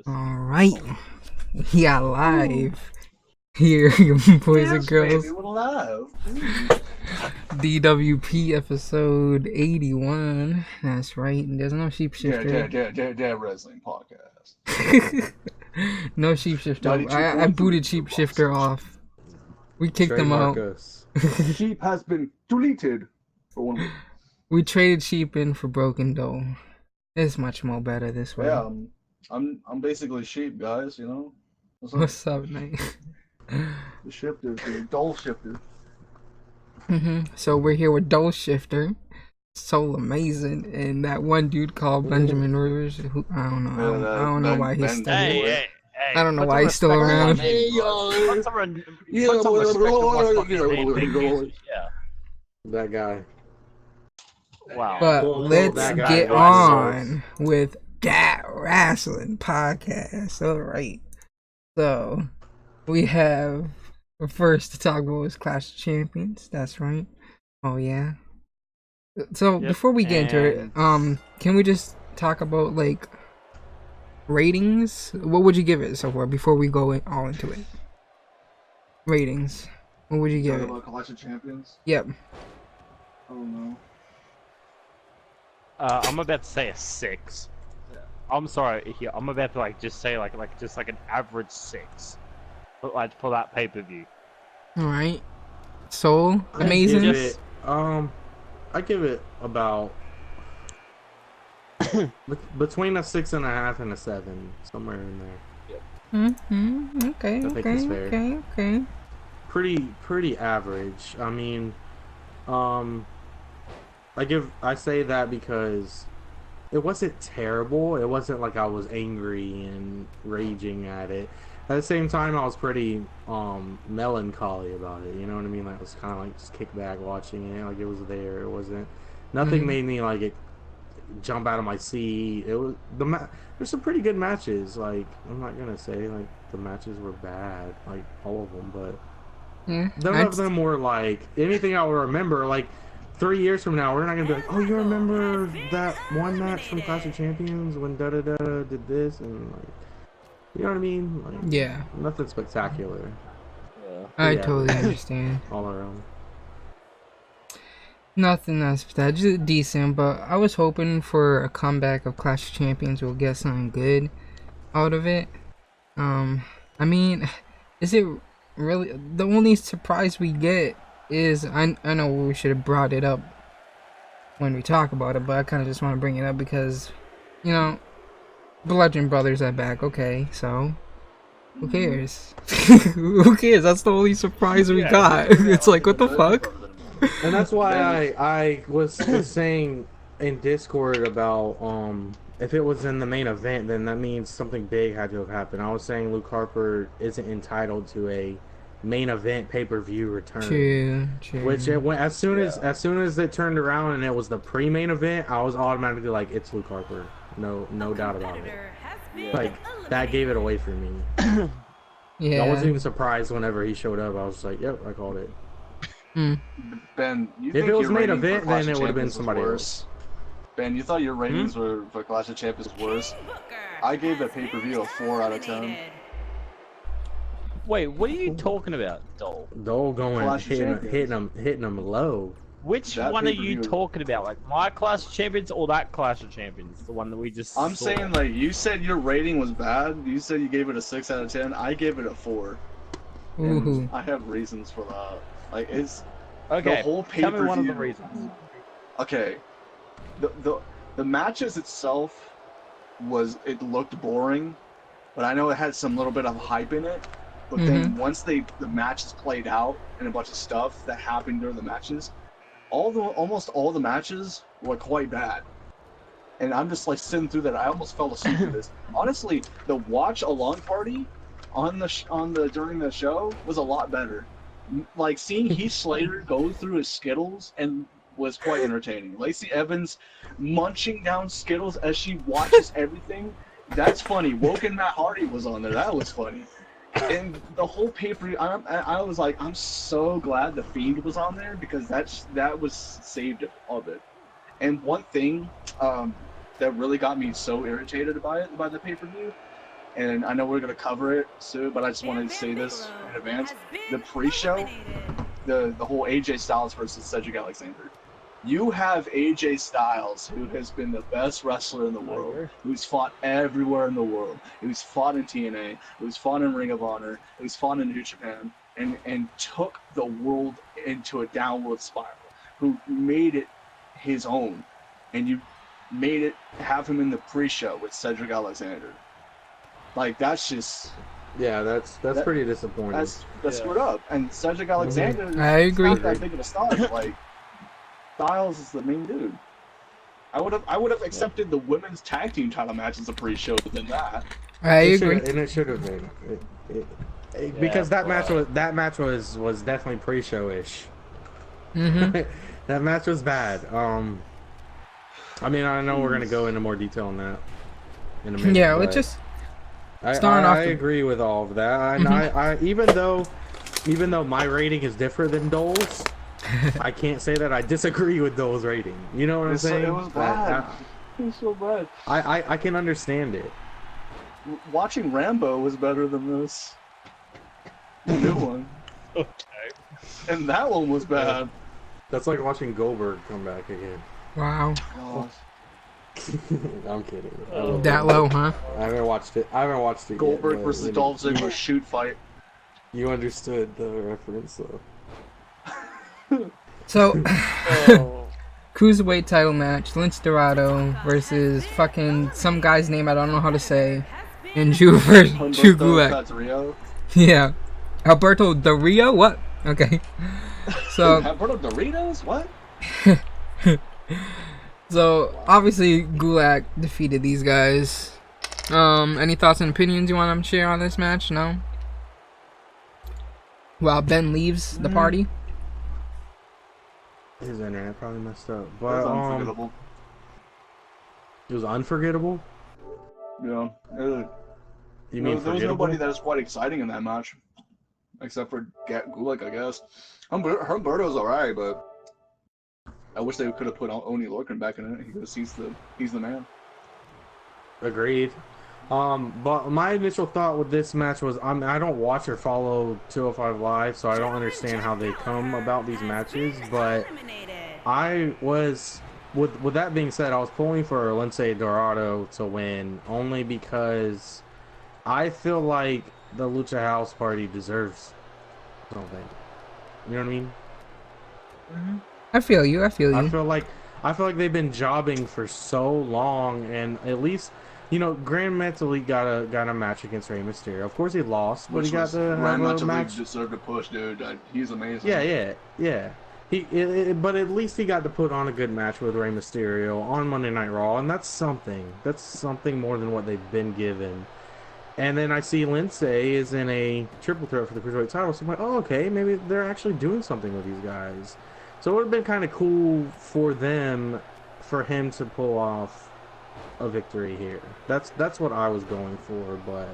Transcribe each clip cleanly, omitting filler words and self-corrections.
All right, we are live here, boys and girls. Baby, we're live. DWP episode 81. That's right. There's no Sheepshifter. Dat Wrasslin podcast. No Sheepshifter. I booted Sheepshifter off. We kicked him out. Sheep has been deleted for 1 week. We traded Sheep in for Broken Dough. It's much more better this way. Yeah, I'm basically sheep, guys. You know. What's up, Nate? The shifter, the dull shifter. So we're here with Dull Shifter, Soulamazin, and that one dude called Benjamin Rivers. Who I don't know. I don't know why he's still. Hey. I don't know why he's still around. That guy. Wow. But let's get on with Dat Wrasslin podcast. All right. So we have first to talk about is Clash of Champions. That's right. Oh yeah. So before we get into it, can we just talk about like ratings? What would you give it so far before we go all into it? Ratings. What would you give it? About Clash of Champions? Yep. I don't know. I'm about to say a 6. I'm sorry. Here, I'm about to just say like an average 6, but for that pay-per-view. All right. Soul amazing. I give it about between a 6.5 and a 7, somewhere in there. Okay. I think it's fair. Okay. Pretty average. I mean, I say that because it wasn't terrible. It wasn't like I was angry and raging at it. At the same time, I was pretty melancholy about it. You know what I mean? Like, I was kind of like just kick back watching it. Like, it was there. It wasn't. Nothing made me like it jump out of my seat. It was there's some pretty good matches. Like, I'm not gonna say like the matches were bad, like all of them, but none of them were like anything I will remember. Like 3 years from now, we're not gonna be like, oh, you remember that one match from Clash of Champions when da da da did this and like. You know what I mean? Like, yeah. Nothing spectacular. Yeah. I totally understand. All around. Nothing that's just decent, but I was hoping for a comeback of Clash of Champions. We'll get something good out of it. I mean, is it really the only surprise we get? Is I know we should have brought it up when we talk about it, but I kind of just want to bring it up because, you know. Bludgeon Brothers are back, okay, so who cares? Who cares? That's the only surprise we got. It's like, what the fuck? And that's why I was saying in Discord about if it was in the main event, then that means something big had to have happened. I was saying Luke Harper isn't entitled to a main event pay-per-view return. True. Which it went as soon as it turned around and it was the pre-main event, I was automatically like, it's Luke Harper. No doubt about it. Like, that gave it away for me. Yeah. I wasn't even surprised whenever he showed up. I was like, yep, I called it. Ben, if it was main event, then it would have been somebody else. Ben, you thought your ratings were for Clash of Champions worse. I gave the pay-per-view a 4 out of 10. Wait, what are you talking about, Dole? Dole going hitting him low. Which one are you talking about? Like my Clash of Champions or that Clash of Champions? The one that we just I'm saw? saying, like, you said your rating was bad. You said you gave it a 6 out of 10. I gave it a 4. And I have reasons for that. Like, it's okay. The whole pay-per-view. Tell me one of the reasons. Okay. The matches itself it looked boring, but I know it had some little bit of hype in it. But then once the matches played out and a bunch of stuff that happened during the matches, almost all the matches were quite bad. And I'm just like sitting through that. I almost fell asleep to this. Honestly, the watch along party during the show was a lot better. Like seeing Heath Slater go through his Skittles and was quite entertaining. Lacey Evans munching down Skittles as she watches everything. That's funny. Woken Matt Hardy was on there. That was funny. And the whole pay-per-view, I was like, I'm so glad the Fiend was on there because that was saved of it. And one thing, that really got me so irritated by the pay-per-view, and I know we're gonna cover it soon, but I just wanted to say this in advance. The pre-show, the whole AJ Styles versus Cedric Alexander. You have AJ Styles, who has been the best wrestler in the world, who's fought everywhere in the world, who's fought in TNA, who's fought in Ring of Honor, who's fought in New Japan, and took the world into a downward spiral, who made it his own, and you made it have him in the pre-show with Cedric Alexander. Like, that's just... Yeah, that's pretty disappointing. That's screwed up. And Cedric Alexander I agree. is not that big of a star. Like, Styles is the main dude. I would have accepted the women's tag team title match as a pre-show than that. I agree. And it should have been. Because that match was definitely pre-show-ish. That match was bad. I mean, I know we're gonna go into more detail on that in a minute. Yeah, let's just start off. I agree with all of that. And I even though my rating is different than Dole's, I can't say that I disagree with Dole's rating. You know what I'm saying? It was bad. It was so bad. I can understand it. Watching Rambo was better than this. The new one. Okay. And that one was bad. That's like watching Goldberg come back again. Wow. Oh, I'm kidding. That low, huh? I haven't watched it. Goldberg yet, versus Dolph Ziggler shoot fight. You understood the reference, though. So, cruiserweight title match: Lince Dorado versus fucking some guy's name I don't know how to say, and Drew Gulak. Yeah, Alberto Del Rio. What? Okay. So Alberto Doritos? What? So obviously Gulak defeated these guys. Any thoughts and opinions you want to share on this match? No. Well, Ben leaves the party. His internet probably messed up, It but was unforgettable. It was unforgettable. Yeah. You mean There was forgettable? nobody that was quite exciting in that match, except for Gulak, I guess. Humberto's alright, but I wish they could have put Oni Lorcan back in it because he's the man. Agreed. But my initial thought with this match was I don't watch or follow 205 Live, so I don't understand how they come about these matches. But I was, with that being said, I was pulling for Lince Dorado to win only because I feel like the Lucha House Party deserves something. You know what I mean? I feel you. I feel like they've been jobbing for so long, and at least, you know, Grand Metalik got a match against Rey Mysterio. Of course he lost, but he got to have a match. Deserved a push, dude. He's amazing. Yeah. But at least he got to put on a good match with Rey Mysterio on Monday Night Raw, and that's something. That's something more than what they've been given. And then I see Lince is in a triple threat for the Cruiserweight title, so I'm like, oh, okay, maybe they're actually doing something with these guys. So it would have been kind of cool for him to pull off a victory here. That's what I was going for, but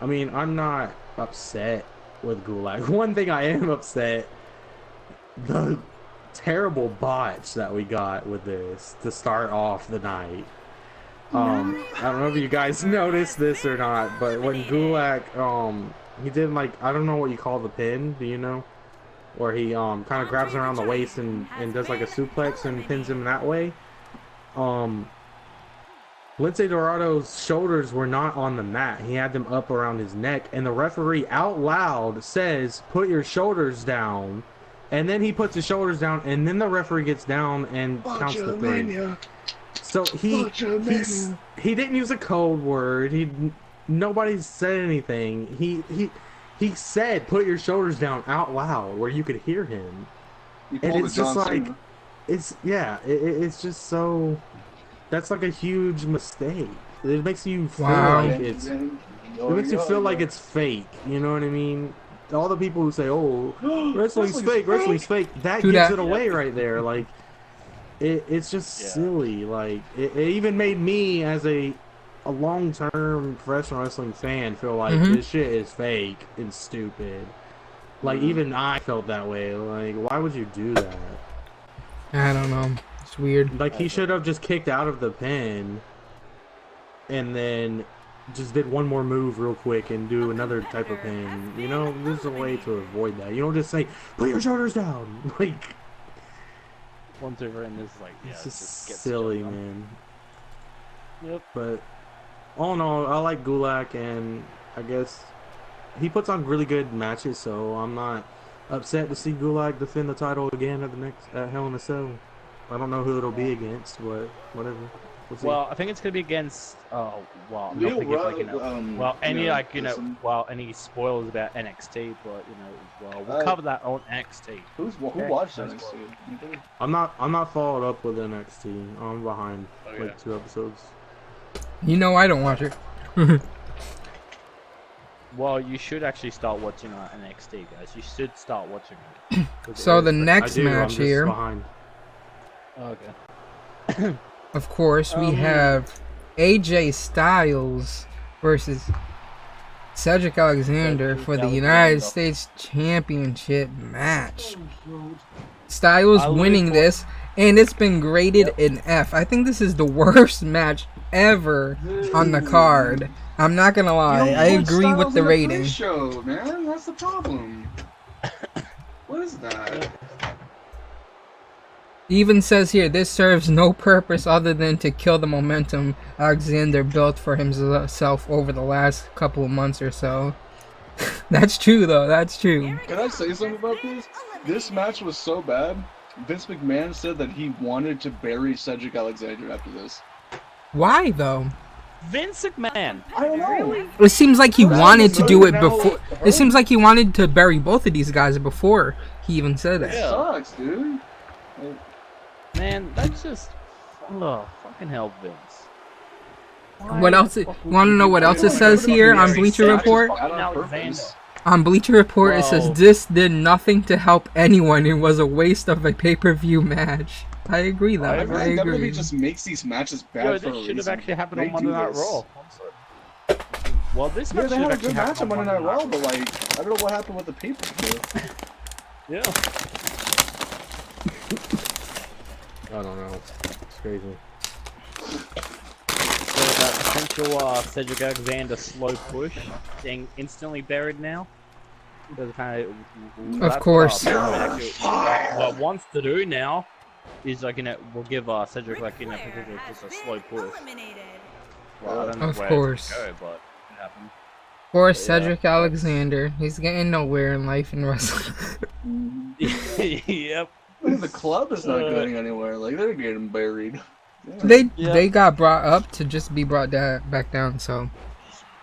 I mean, I'm not upset with Gulak. One thing I am upset, the terrible botch that we got with this to start off the night. I don't know if you guys noticed this or not, but when Gulak, he did, like, I don't know what you call the pin, do you know? Where he kind of grabs around the waist and does like a suplex and pins him that way. Lince Dorado's shoulders were not on the mat. He had them up around his neck, and the referee out loud says, "Put your shoulders down." And then he puts his shoulders down, and then the referee gets down and counts the 3. So he didn't use a code word. Nobody said anything. He said, "Put your shoulders down" out loud where you could hear him. And it's just like, it's just so, that's like a huge mistake. It makes you feel like it's fake. You know what I mean? All the people who say, "Oh, wrestling's fake," that gives it away right there. Like, it's just silly. Like, it even made me, as a long-term professional wrestling fan, feel like this shit is fake and stupid. Like, even I felt that way. Like, why would you do that? I don't know. It's weird. Like, he should have just kicked out of the pin and then just did one more move real quick and do another type of pin. You know, there's a way to avoid that. You don't just say, put your shoulders down. Like, Once over and this is like, yeah, it's just just get the silly, job done. man. Yep. But all in all, I like Gulak, and I guess he puts on really good matches, so I'm not upset to see Gulak defend the title again at the next Hell in a Cell. I don't know who it'll be against, but whatever. We'll see. Well, I think it's gonna be against. Well, I'm Leo not thinking like Rudd, any spoilers about NXT, but we'll cover that on NXT. Who watched NXT? I'm not followed up with NXT. I'm behind like 2 episodes. You know I don't watch it. Well, you should actually start watching NXT, guys. You should start watching it. So the I next do, I'm match just here, behind. Okay. of course, we have AJ Styles versus Cedric Alexander for the United States Championship match. Styles winning this, and it's been graded an F. I think this is the worst match ever on the card. I'm not gonna lie, I agree with the rating. Show, man, that's the problem. What is that? Even says here, this serves no purpose other than to kill the momentum Alexander built for himself over the last couple of months or so. That's true, though. That's true. Can I say something about this? This match was so bad, Vince McMahon said that he wanted to bury Cedric Alexander after this. Why, though? Vince McMahon. I don't know. It seems like he wanted to do it before. It seems like he wanted to bury both of these guys before he even said that. It sucks, dude. Man, that's just fucking hell, Vince. What else? You want to know what else it says here on Bleacher Report? On Bleacher Report, it says this did nothing to help anyone. It was a waste of a pay-per-view match. I agree, though. I agree. WWE just makes these matches bad for a reason. This should have actually happened on Monday Night Raw. Well, this match they should had a actually good match happen on Monday Night Raw, but like, I don't know what happened with the pay-per-view. Yeah. I don't know. It's crazy. So that potential Cedric Alexander slow push being instantly buried now. Of course. What wants to do now is like we'll give Cedric like just a slow push. Well, I don't know of where course. It's gonna go, but it happened. Poor Cedric Alexander. He's getting nowhere in life in wrestling. Yep. The club is not going anywhere. Like, they're getting buried. They got brought up to just be brought back down. So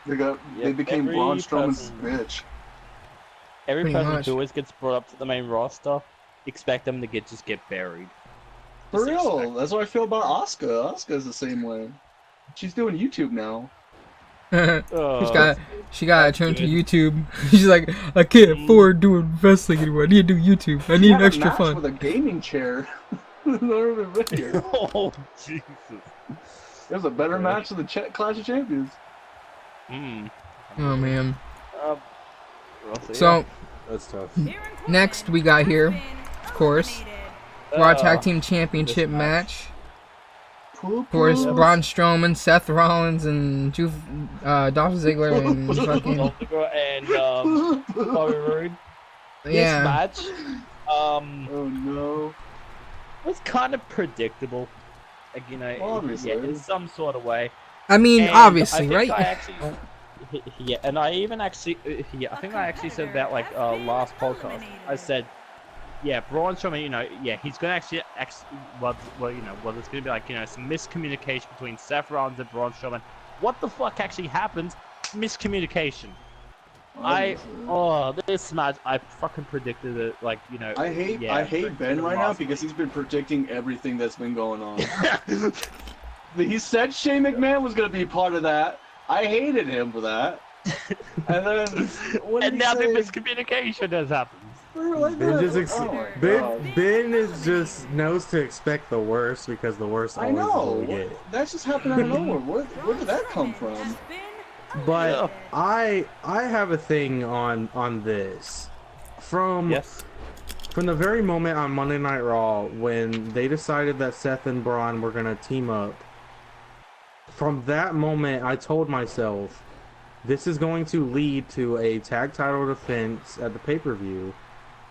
they became Braun Strowman's bitch. Every Pretty person much. who always gets brought up to the main roster, expect them to just get buried. For real, that's what I feel about Asuka. Asuka's the same way. She's doing YouTube now. she got to turn to YouTube. She's like, I can't afford doing wrestling anymore. I need to do YouTube. I need extra fun. With a gaming chair. Oh Jesus! It was a better match than the Clash of Champions. Oh man. So that's tough. Next we got here, of course, Raw Tag Team Championship match. Of course, Braun Strowman, Seth Rollins, and Dolph Ziggler and fucking Bobby Roode. yeah. This match, oh no, was kind of predictable. Like, obviously, in some sort of way. I mean, And obviously, right? Yeah, and I even actually, I think I actually said that like last podcast. I said, yeah, Braun Strowman, he's gonna actually, there's gonna be like, some miscommunication between Seth Rollins and Braun Strowman. What the fuck actually happened? Miscommunication. This match, I fucking predicted it. Like, I hate Ben right now because he's been predicting everything that's been going on. He said Shane McMahon was gonna be part of that. I hated him for that. And then the miscommunication has happened. Ben is just knows to expect the worst because the worst always is what we get. That just happened out of nowhere. Where did that come from? But I have a thing on this. From From the very moment on Monday Night Raw, when they decided that Seth and Braun were going to team up, from that moment, I told myself, this is going to lead to a tag title defense at the pay-per-view,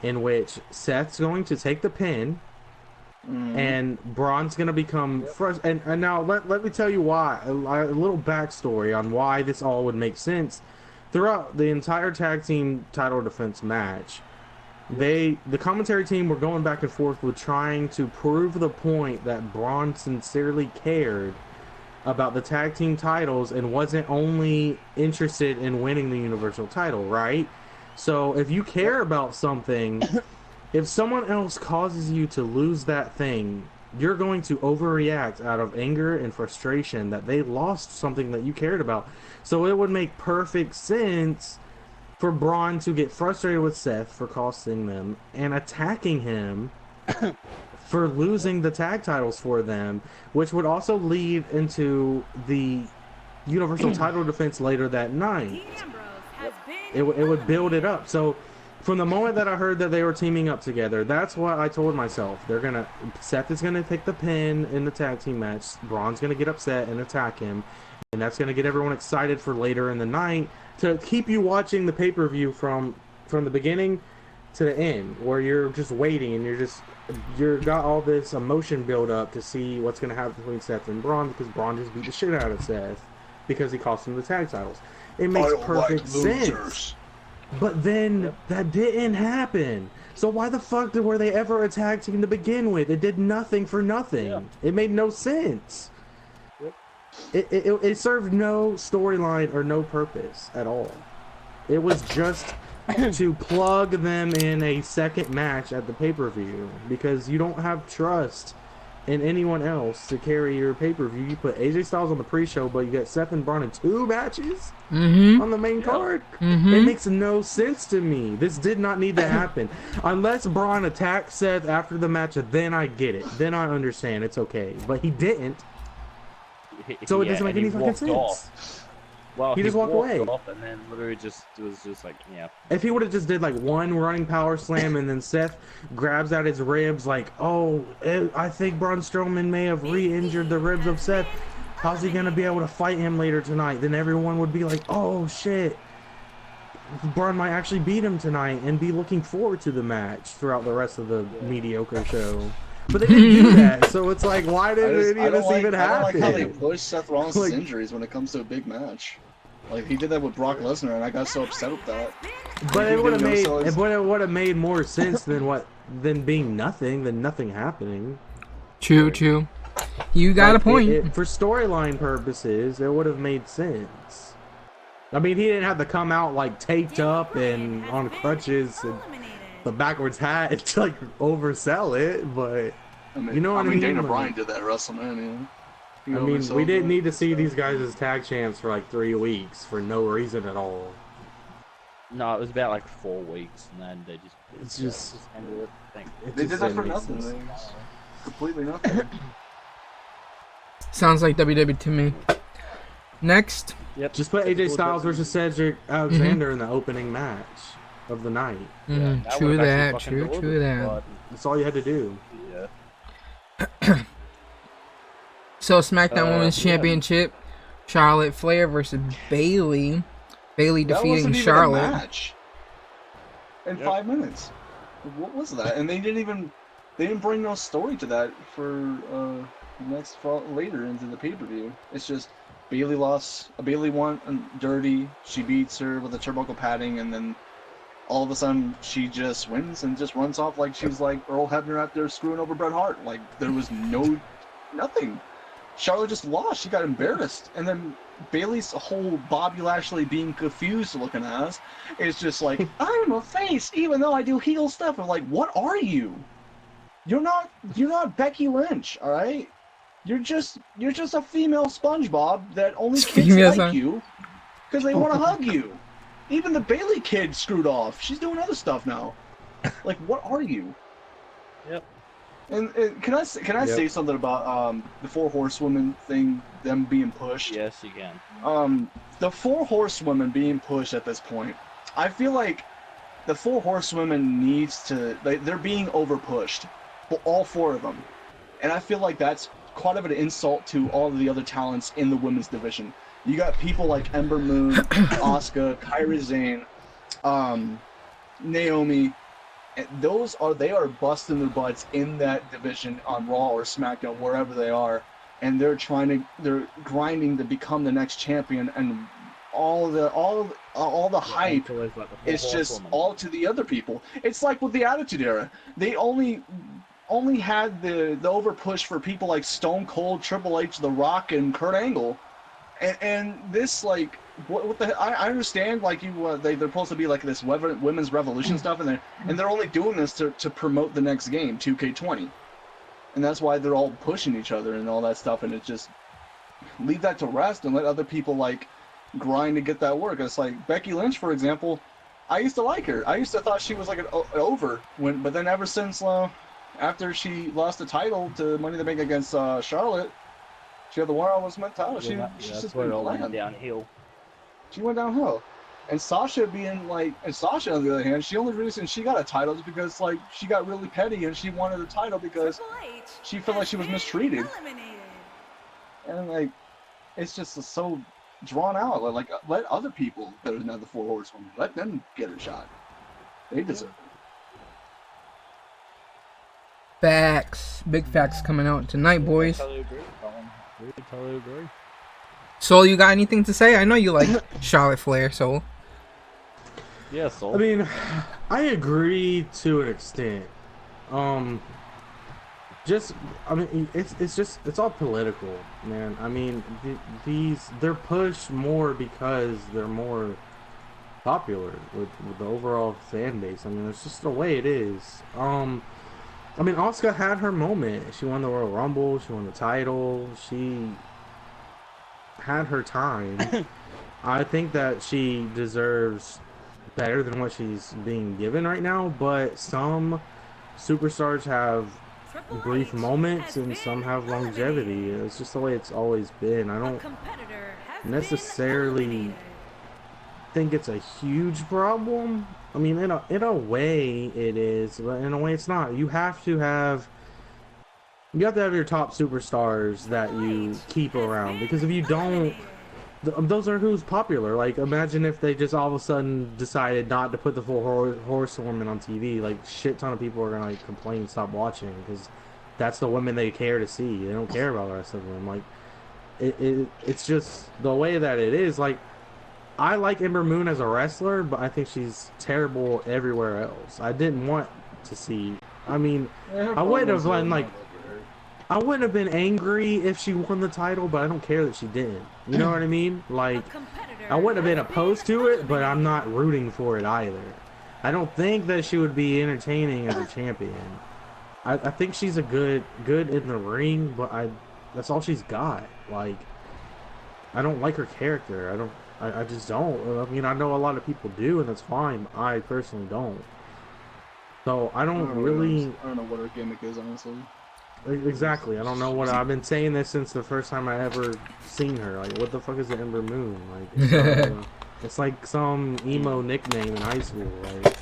in which Seth's going to take the pin, and Braun's going to become frustrated. And now, let me tell you why, a little backstory on why this all would make sense. Throughout the entire tag team title defense match, the commentary team were going back and forth with trying to prove the point that Braun sincerely cared about the tag team titles and wasn't only interested in winning the Universal title, right? So if you care about something, if someone else causes you to lose that thing, you're going to overreact out of anger and frustration that they lost something that you cared about. So it would make perfect sense for Braun to get frustrated with Seth for costing them and attacking him for losing the tag titles for them, which would also lead into the Universal title defense later that night. It would build it up. So from the moment that I heard that they were teaming up together, that's what I told myself. Seth is gonna take the pin in the tag team match. Braun's gonna get upset and attack him, and that's gonna get everyone excited for later in the night to keep you watching the pay-per-view from the beginning to the end, where you're just waiting and you're got all this emotion build up to see what's gonna happen between Seth and Braun, because Braun just beat the shit out of Seth because he cost him the tag titles. It makes perfect sense. But then that didn't happen. So why the fuck were they ever a tag team to begin with? It did nothing for nothing. Yeah. It made no sense. Yep. It served no storyline or no purpose at all. It was just to plug them in a second match at the pay-per-view, because you don't have trust in anyone else to carry your pay-per-view. You put AJ Styles on the pre-show, but you got Seth and Braun in 2 matches on the main card. It makes no sense to me. This did not need to happen. Unless Braun attacked Seth after the match, then I get it. Then I understand. It's okay. But he didn't. So it doesn't make any fucking sense. Well, he just walked away. Off and then literally was just like, yeah. If he would have just did like one running power slam and then Seth grabs out his ribs like, oh, I think Braun Strowman may have re-injured the ribs of Seth. How's he going to be able to fight him later tonight? Then everyone would be like, oh shit. Braun might actually beat him tonight and be looking forward to the match throughout the rest of the mediocre show. But they didn't do that, so it's like, why did any of this even happen? I don't like how they push Seth Rollins' injuries when it comes to a big match. Like, he did that with Brock Lesnar, and I got so upset with that. But it would have made more sense than being nothing, than nothing happening. True. You got a point. For storyline purposes, it would have made sense. I mean, he didn't have to come out like taped up and on crutches and the backwards hat to like oversell it, but you know what I mean? Dana Bryan did that at WrestleMania. I mean, we didn't need to see these guys as tag champs for like 3 weeks for no reason at all. No, it was about like 4 weeks, and then they just ended it. They did that for nothing. Completely nothing. Sounds like WWE to me. Next. Yep. Just put AJ Styles versus Cedric Alexander in the opening match of the night. Yeah, true that. True that. That's all you had to do. Yeah. So SmackDown Women's Championship, Charlotte Flair versus Bayley. Bayley defeating Charlotte. That wasn't even a match. In 5 minutes. What was that? And they didn't bring no story to that for later into the pay-per-view. It's just Bayley lost. Bayley won dirty. She beats her with the turnbuckle padding, and then all of a sudden she just wins and just runs off like she's like Earl Hebner out there screwing over Bret Hart. Like there was nothing. Charlotte just lost. She got embarrassed. And then Bayley's whole Bobby Lashley being confused looking ass is just like, I'm a face even though I do heel stuff. I'm like, what are you? You're not Becky Lynch, all right? You're just a female SpongeBob that only kids like you because they want to hug you. Even the Bayley kid screwed off. She's doing other stuff now. Like, what are you? Yep. And can I say something about the 4 Horsewomen thing, them being pushed? Yes, you can. The 4 Horsewomen being pushed at this point, I feel like the Four Horsewomen needs to, they're being overpushed, all 4 of them, and I feel like that's quite of an insult to all of the other talents in the women's division. You got people like Ember Moon, Asuka, Kairi Sane, Naomi. And they are busting their butts in that division on Raw or SmackDown, wherever they are, and they're grinding to become the next champion, and all the hype is just all to the other people. It's like with the Attitude Era, they only had the over push for people like Stone Cold, Triple H, The Rock, and Kurt Angle, and this like. What the? I understand, like they're supposed to be like this women's revolution stuff, and they're only doing this to promote the next game, 2K20, and that's why they're all pushing each other and all that stuff. And it just leave that to rest and let other people like grind to get that work. It's like Becky Lynch, for example. I used to like her. I used to thought she was like an over but then ever since after she lost the title to Money in the Bank against Charlotte, she had the War Women's title. She's just been playing downhill. She went downhill. And Sasha on the other hand, the only reason she got a title is because like she got really petty and she wanted a title because she felt like she was mistreated. And like it's just so drawn out. Like let other people that are not the 4 Horsewomen, let them get a shot. They deserve it. Facts. Big facts coming out tonight, boys. Totally agree. Soul, you got anything to say? I know you like Charlotte Flair, Soul. Yeah, Soul. I mean, I agree to an extent. It's all political, man. I mean, they're pushed more because they're more popular with the overall fan base. I mean, it's just the way it is. I mean, Asuka had her moment. She won the Royal Rumble. She won the title. She had her time. I think that she deserves better than what she's being given right now, but some superstars have brief moments and some have longevity. It's just the way it's always been. I don't necessarily think it's a huge problem. I mean, in a way it is, but in a way it's not. You have to have your top superstars that you keep around, because if you don't, those are who's popular. Like, imagine if they just all of a sudden decided not to put the Four Horsewomen on TV. Like, shit ton of people are gonna like complain and stop watching, because that's the women they care to see. They don't care about the rest of them. Like, it's just the way that it is. Like, I like Ember Moon as a wrestler, but I think she's terrible everywhere else. I didn't want to see. I mean, I wouldn't have been angry if she won the title, but I don't care that she didn't. You know what I mean? Like, I wouldn't have been opposed to it, but I'm not rooting for it either. I don't think that she would be entertaining as a champion. I think she's a good in the ring, but that's all she's got. Like, I don't like her character. I just don't. I mean, I know a lot of people do, and that's fine. I personally don't. So I don't know what her gimmick is, honestly. Exactly. I don't know what I've been saying this since the first time I ever seen her. Like, what the fuck is the Ember Moon? Like, it's like some emo nickname in high school. Like,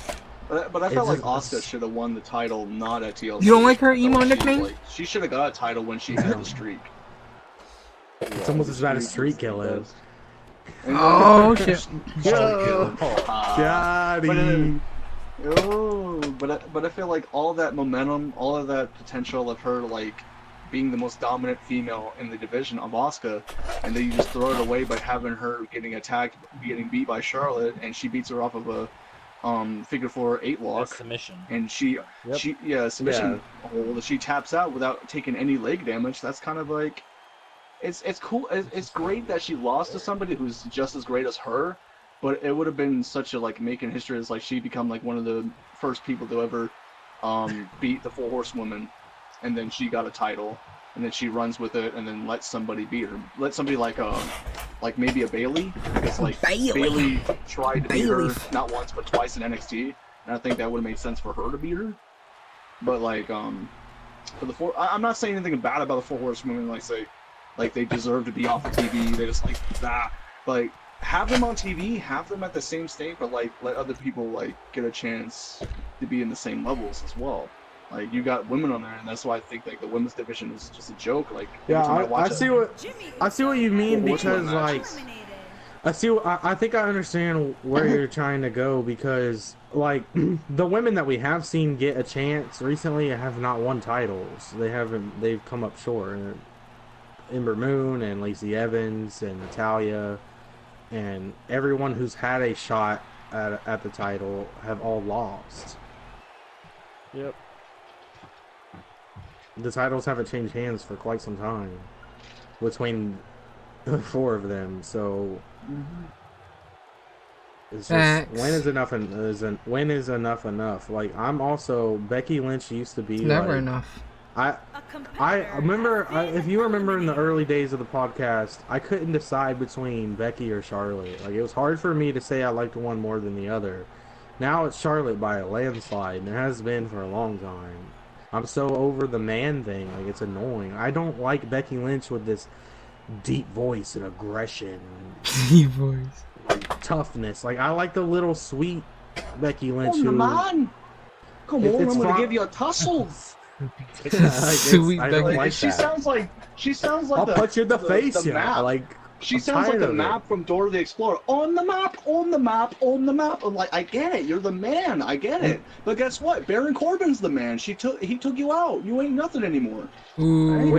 but I felt like Asuka should have won the title, not at TLC. You don't like her emo nickname? She should have got a title when she had the streak. It's almost as bad as Streetkilln. Oh shit! Got him. But I feel like all that momentum, all of that potential of her like being the most dominant female in the division of Asuka, and then you just throw it away by having her getting attacked, getting beat by Charlotte, and she beats her off of a figure 4 8-lock submission, and submission hold. She taps out without taking any leg damage. That's kind of like it's cool. It's great that she lost to somebody who's just as great as her. But it would have been such a like making history as like she become like one of the first people to ever beat the Four Horsewomen, and then she got a title, and then she runs with it, and then lets somebody beat her. Let somebody like maybe a Bailey, because like Bailey tried to beat her not once but twice in NXT, and I think that would have made sense for her to beat her. But like for the I'm not saying anything bad about the Four Horsewomen, like say like they deserve to be off the TV. They just like like. have them on TV, have them at the same state, but like let other people like get a chance to be in the same levels as well. Like you got women on there, and that's why I think like the women's division is just a joke. Like Yeah, every time I watch see what you mean because like I think I understand where you're trying to go because like the women that we have seen get a chance recently have not won titles. They've come up short. Ember Moon and Lacey Evans and Natalya and everyone who's had a shot at the title have all lost. Yep. The titles haven't changed hands for quite some time between the 4 of them, so it's just when is enough and when is enough. Like I'm also Becky Lynch used to be Never like, enough. I remember if you remember in the early days of the podcast, I couldn't decide between Becky or Charlotte. Like it was hard for me to say I liked one more than the other. Now it's Charlotte by a landslide, and it has been for a long time. I'm so over the man thing, like it's annoying. I don't like Becky Lynch with this deep voice and aggression, Deep voice, like toughness. Like I like the little sweet Becky Lynch Come who. on, come on! I'm gonna give you a tussles. Sweet I don't Becky. like She that. sounds like I'll punch you in the face, the yeah. map. Like She I'm sounds like tired the of it. map from Dora the Explorer. On the map, on the map, on the map. I'm like, I get it. You're the man. I get it. But guess what? Baron Corbin's the man. He took you out. You ain't nothing anymore. Ooh.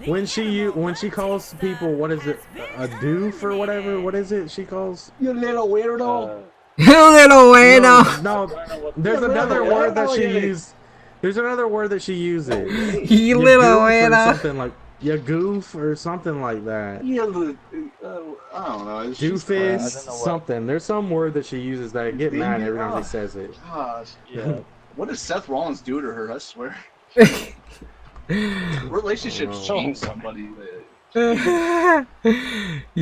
When she calls people, what is it, a doof or whatever? What is it she calls? You little weirdo. You little weirdo. No, there's another word that she used. There's another word that she uses. You little goof or weirdo. something like you goof or something like that. You little, I don't know. It's just Doofus, class. something. There's some word that she uses that I get mad every time she says it. Gosh. Yeah. What does Seth Rollins do to her? I swear. Relationships change somebody.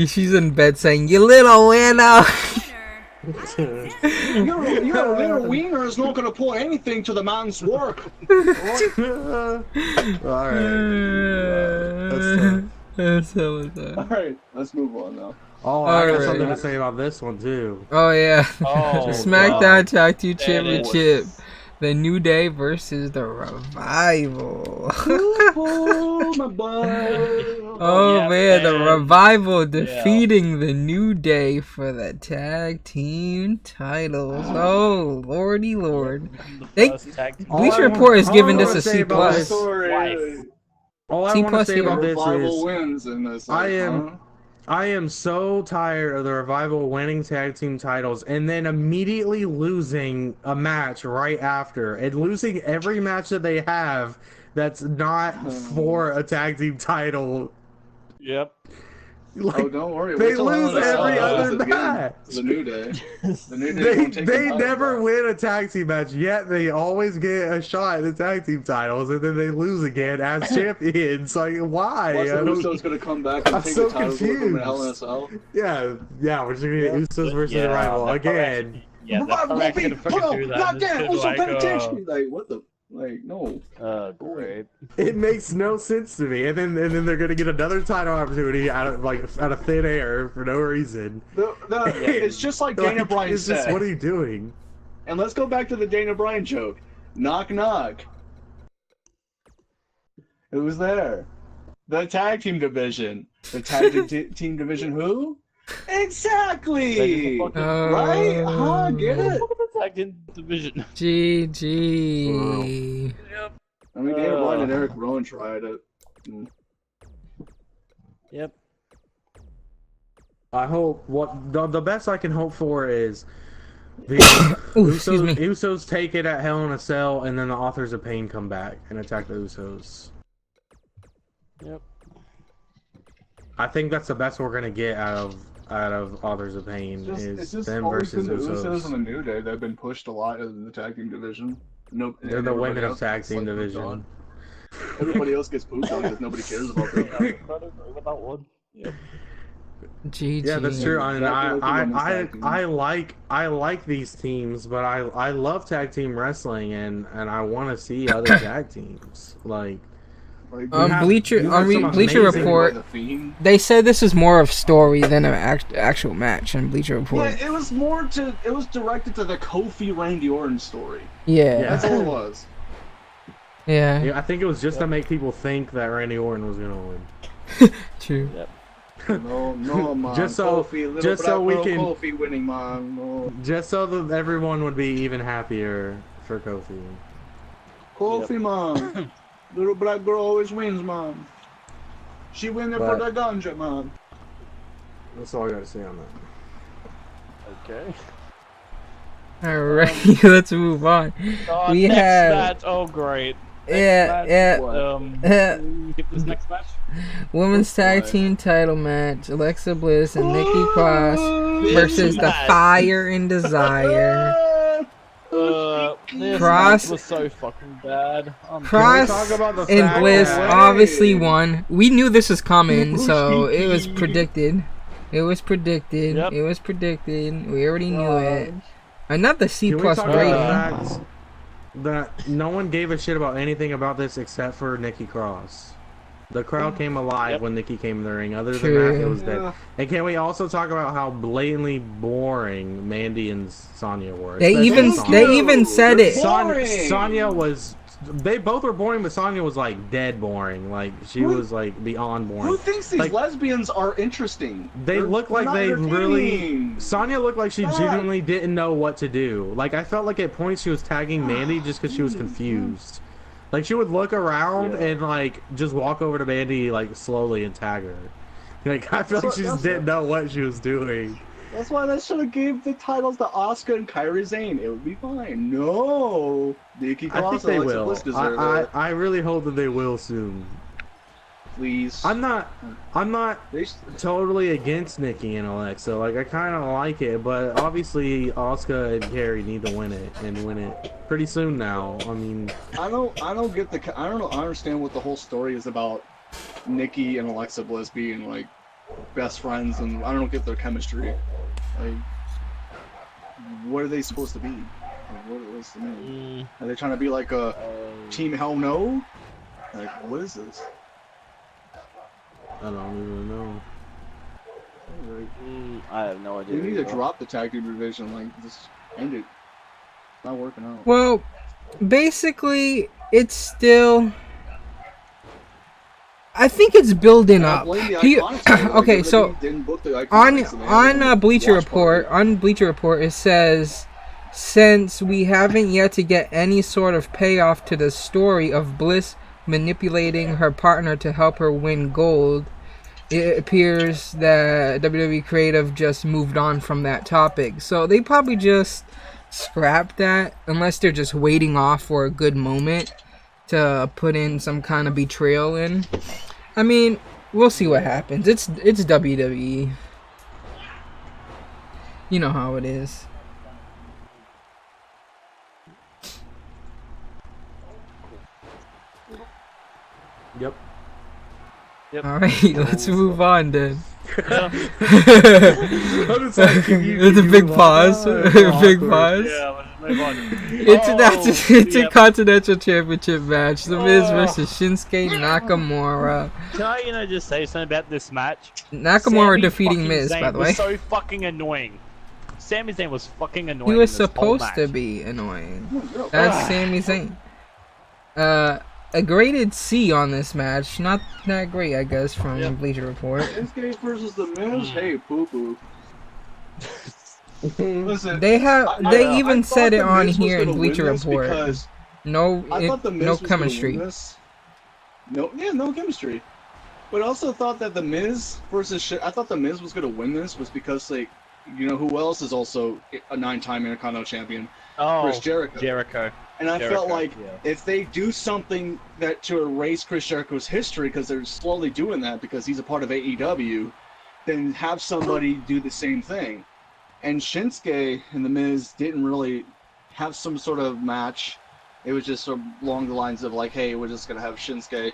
She's in bed saying, "You little weirdo." Your little wiener is not going to pull anything to the man's work. Alright, let's move on now. Oh, I got something to say about this one too. Oh yeah. Oh, SmackDown Tag Team That Championship. is- The New Day versus the Revival. Oh, my boy. Oh yeah, man, the man. Revival defeating the New Day for the tag team titles. Oh lordy lord. The first tag team. Bleacher Report is giving this a C+. Twice. All I C want to plus say here. about this Revival is wins in this. I am so tired of the Revival winning tag team titles and then immediately losing a match right after and losing every match that they have that's not for a tag team title. Yep. Like, Oh, don't worry. they Wait till lose Hell in a Cell every other loses again match. to The New Day. The New Day won't take the They title never back. win a tag team match, yet they always get a shot at the tag team titles, and then they lose again as champions. Like, why? Watch I the don't- Usos gonna come back and I'm take so the titles away from the Hell in a confused. Cell. Yeah, we're just gonna get Usos versus the Rival they're again. Yeah, they're Revival probably will actually be gonna fucking do that. God It's damn, gonna be Uso like, penitentiary. Like, what the? Like, no. great. It makes no sense to me. And then they're gonna get another title opportunity out of thin air for no reason. It's just like Dana Bryan it's just, said. what are you doing? And let's go back to the Dana Bryan joke. Knock knock. Who's there? The tag team division. The tag team division who? Exactly! Right? Huh? Get it? Tag team division. GG. Yep. I mean, Dana Bryan and Eric Rowan tried it. Yep. I hope the best I can hope for is the Ooh, excuse me. Usos take it at Hell in a Cell, and then the Authors of Pain come back and attack the Usos. Yep. I think that's the best we're gonna get out of Authors of Pain It's is just them always versus been the Usos Usos. and the New Day. They've been pushed a lot in the tag team division. No, They're and the everybody women of else tag gets, team like, pooped division. on. Everybody else gets pooped on because nobody cares about them. With that one. Yep. GG. Yeah, that's true. And Exactly like the women's tag team. I like these teams, but I love tag team wrestling, and I want to see other tag teams. Like Like, Bleacher amazing- Report, the Fiend. they said this is more of story than an actual match in Bleacher Report. Yeah, it was directed to the Kofi Randy Orton story. Yeah. That's all it was. Yeah. Yeah, I think it was just to make people think that Randy Orton was gonna win. True. Yep. No, man. Just so- Kofi, little just black so we girl can- Kofi winning, man. No. Just so that everyone would be even happier for Kofi. Kofi, man. Little black girl always wins, man. She win there for the But- ganja, man. That's all I gotta say on that. Okay. Alright, let's move on. We next have- match. Oh, great. Yeah, Can we get this next match? Women's Tag Team title match: Alexa Bliss and Nikki Cross versus the match. Fire and Desire. This Cross- match was so fucking bad. Cross talk about the and fact Bliss that- obviously won. We knew this was coming, so it was predicted. It was predicted. Yep. It was predicted. We already knew it. Another C Can we plus talk about rating. the fact that no one gave a shit about anything about this except for Nikki Cross? The crowd came alive Yep. when Nikki came in the ring. Other than True. that, it was dead. Yeah. And can we also talk about how blatantly boring Mandy and Sonya were? They Especially even Sonya. said it. Boring. Sonya was. They both were boring, but Sonya was like dead boring. Like she was like beyond boring. Who thinks these Like- lesbians are interesting? They look they're like not they really. entertaining. Sonya looked like she God. genuinely didn't know what to do. Like I felt like at points she was tagging Mandy just because she was confused. Like she would look around and like just walk over to Mandy like slowly and tag her. Like I feel like she just didn't know what she was doing. That's why they should have gave the titles to Asuka and Kairi Sane. It would be fine. No, Nikki I Cross think they and Alexa will. Bliss deserve it. I really hope that they will soon. Please. I'm not They sh- totally against Nikki and Alexa. Like I kind of like it, but obviously Asuka and Kairi need to win it and win it pretty soon now. I mean, I don't get the. I don't know. I understand what the whole story is about. Nikki and Alexa Bliss being like best friends, and I don't get their chemistry. Like, what are they supposed to be? Like, what's the name? Are they trying to be like a Team Hell No? Like, what is this? I don't even know. Like, I have no idea. they need to drop the tag team division. Like, just end it. It's not working out. Well, basically, it's still. I think it's building I up. blame the He- Iconics for it. Like, okay, WWE so didn't book the on Iconics and they had a Bleacher watch Report, party. it says, since we haven't yet to get any sort of payoff to the story of Bliss manipulating her partner to help her win gold, it appears that WWE Creative just moved on from that topic. So they probably just scrapped that, unless they're just waiting off for a good moment to put in some kind of betrayal in. I mean, we'll see what happens. It's WWE. You know how it is. Yep. Alright, let's move on then. It's It's a big pause. Big pause. Yeah, let's move on. It's a Yep. Intercontinental Championship match. The Miz versus Shinsuke Nakamura. Can I, just say something about this match? Nakamura Sami defeating fucking Miz, Zayn by the was way. so fucking annoying. Sami Zayn was fucking annoying. He was in this whole supposed to match. be annoying. That's Sami Zayn. A graded C on this match. Not that great, I guess, from Bleacher Report. Shinsuke versus the Miz. Hey, poo poo. Listen, They I even thought said it the on Miz was here in gonna Bleacher win this Report. because No, I thought the Miz no was gonna win chemistry. this. No chemistry. But I also thought that the Miz versus I thought the Miz was gonna win this was because like, you know who else is also a 9-time Intercontinental Champion? Oh, Chris Jericho. Jericho. And I felt like yeah. if they do something that to erase Chris Jericho's history, because they're slowly doing that because he's a part of AEW, then have somebody do the same thing. And Shinsuke and The Miz didn't really have some sort of match. It was just sort of along the lines of like, hey, we're just going to have Shinsuke.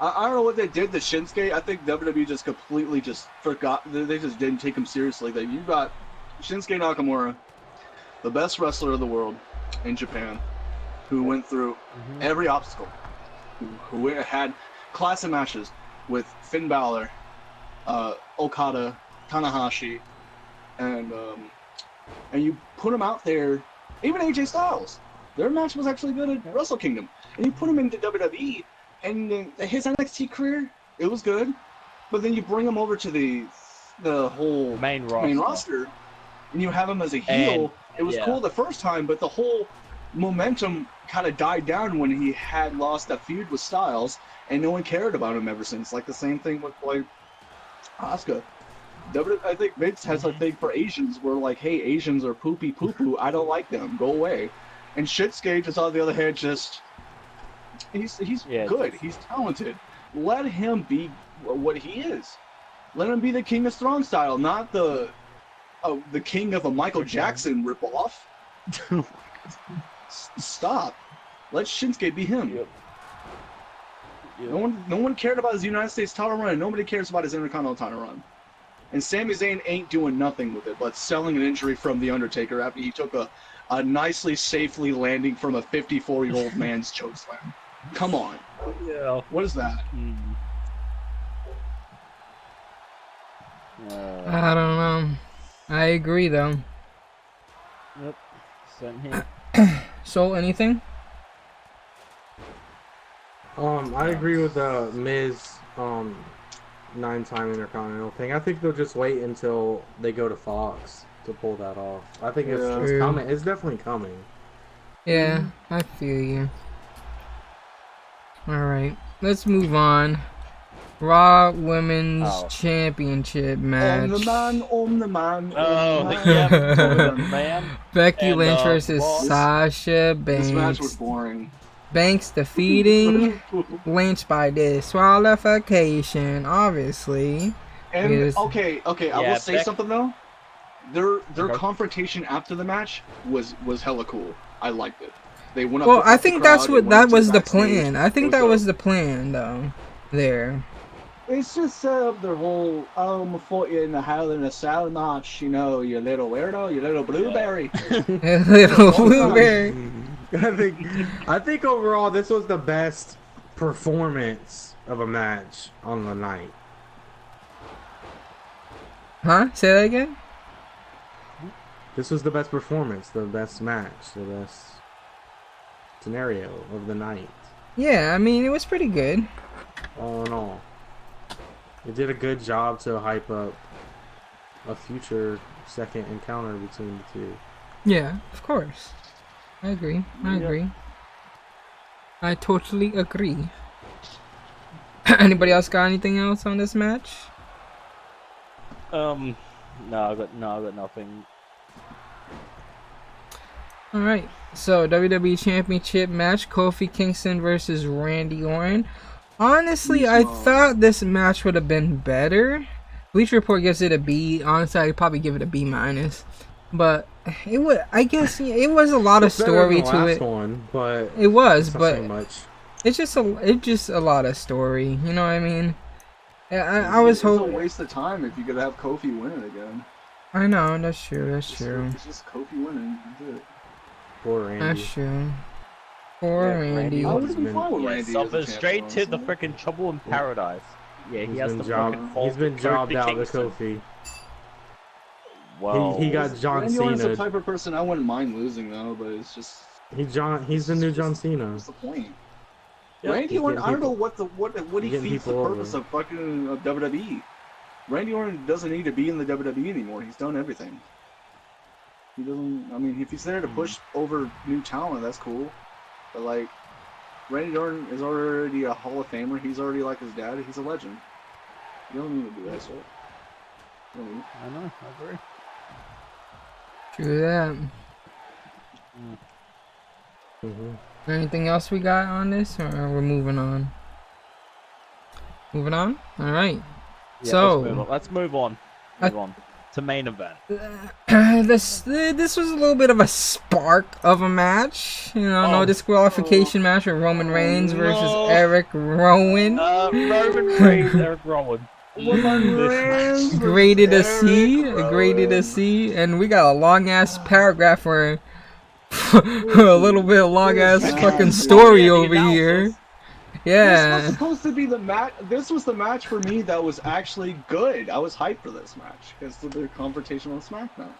I don't know what they did to Shinsuke. I think WWE just completely just forgot. They just didn't take him seriously. That you got Shinsuke Nakamura, the best wrestler of the world in Japan, who went through every obstacle, who had classic matches with Finn Balor, Okada, Tanahashi, and you put them out there. Even AJ Styles, their match was actually good at Wrestle Kingdom, and you put him into WWE, and his NXT career, it was good, but then you bring him over to the whole main roster, and you have him as a heel. It was cool the first time, but the whole momentum kind of died down when he had lost that feud with Styles, and no one cared about him ever since. Like the same thing with like Asuka. I think Vince has a thing for Asians where like, hey, Asians are poopy poo poo. I don't like them. Go away. And Shinsuke is on the other hand just he's good. He's talented. Let him be what he is. Let him be the king of strong style, not the king of a Michael Jackson ripoff. Stop. Let Shinsuke be him. Yep. No one cared about his United States title run, and nobody cares about his Intercontinental title run. And Sami Zayn ain't doing nothing with it, but selling an injury from The Undertaker after he took a nicely, safely landing from a 54-year-old man's chokeslam. Come on. Yeah. What is that? I don't know. I agree, though. Yep. Same here. So, anything? I agree with the Miz 9-time Intercontinental thing. I think they'll just wait until they go to Fox to pull that off. I think it's coming. It's definitely coming. Yeah, I feel you. Alright, let's move on. Raw Women's Championship match. On the man. Man. Becky Lynch versus Sasha Banks. This match was boring. Banks defeating Lynch by disqualification, obviously. And okay, I will say something though. Their confrontation after the match was hella cool. I liked it. They went up. Well, I think that was the backstage. plan. I think that was the plan though. There. It's just set up their whole I fought you in the Hell in a Cell match, you know, you little weirdo, you little blueberry. Little blueberry. I think overall this was the best performance of a match on the night. Huh? Say that again? This was the best performance, the best match, the best scenario of the night. Yeah, I mean, it was pretty good. All in all. It did a good job to hype up a future second encounter between the two. Yeah, of course. I agree. I totally agree. Anybody else got anything else on this match? No, I got nothing. Alright, so WWE Championship match, Kofi Kingston versus Randy Orton. Honestly, I thought this match would have been better. Bleach Report gives it a B. Honestly, I'd probably give it a B-. But it was, I guess, it was a lot of story to it. But it was, but so much. It's just a lot of story. You know what I mean? I was hoping. It's a waste of time if you could have Kofi win it again. I know, that's true. That's true. It's just Kofi winning. That's it. Poor Randy. That's true. Poor Randy. I would have been fine with Randy. Suffered straight to the freaking trouble in paradise. Yeah, he has to He's been jobbed out to Kofi. Wow. He got John Randy Cena. Orton's the type of person I wouldn't mind losing though, but it's just he's the new John Cena. What's the point? Yep. Randy Orton, I don't know what he feeds the purpose of fucking WWE. Randy Orton doesn't need to be in the WWE anymore. He's done everything. He doesn't. I mean, if he's there to push over new talent, that's cool. But like, Randy Orton is already a Hall of Famer. He's already like his dad. He's a legend. You don't need to do that shit. I know. I agree. True that. Anything else we got on this, or we're moving on? Moving on. All right. Yeah, so let's move on. Move on to main event. This was a little bit of a spark of a match. You know, no disqualification match with Roman Reigns versus Eric Rowan. Roman Reigns, Eric Rowan. Graded a C, and we got a long ass paragraph for a little bit long ass fucking story over here. Yeah. This was supposed to be the match. This was the match for me that was actually good. I was hyped for this match because of the confrontation on SmackDown.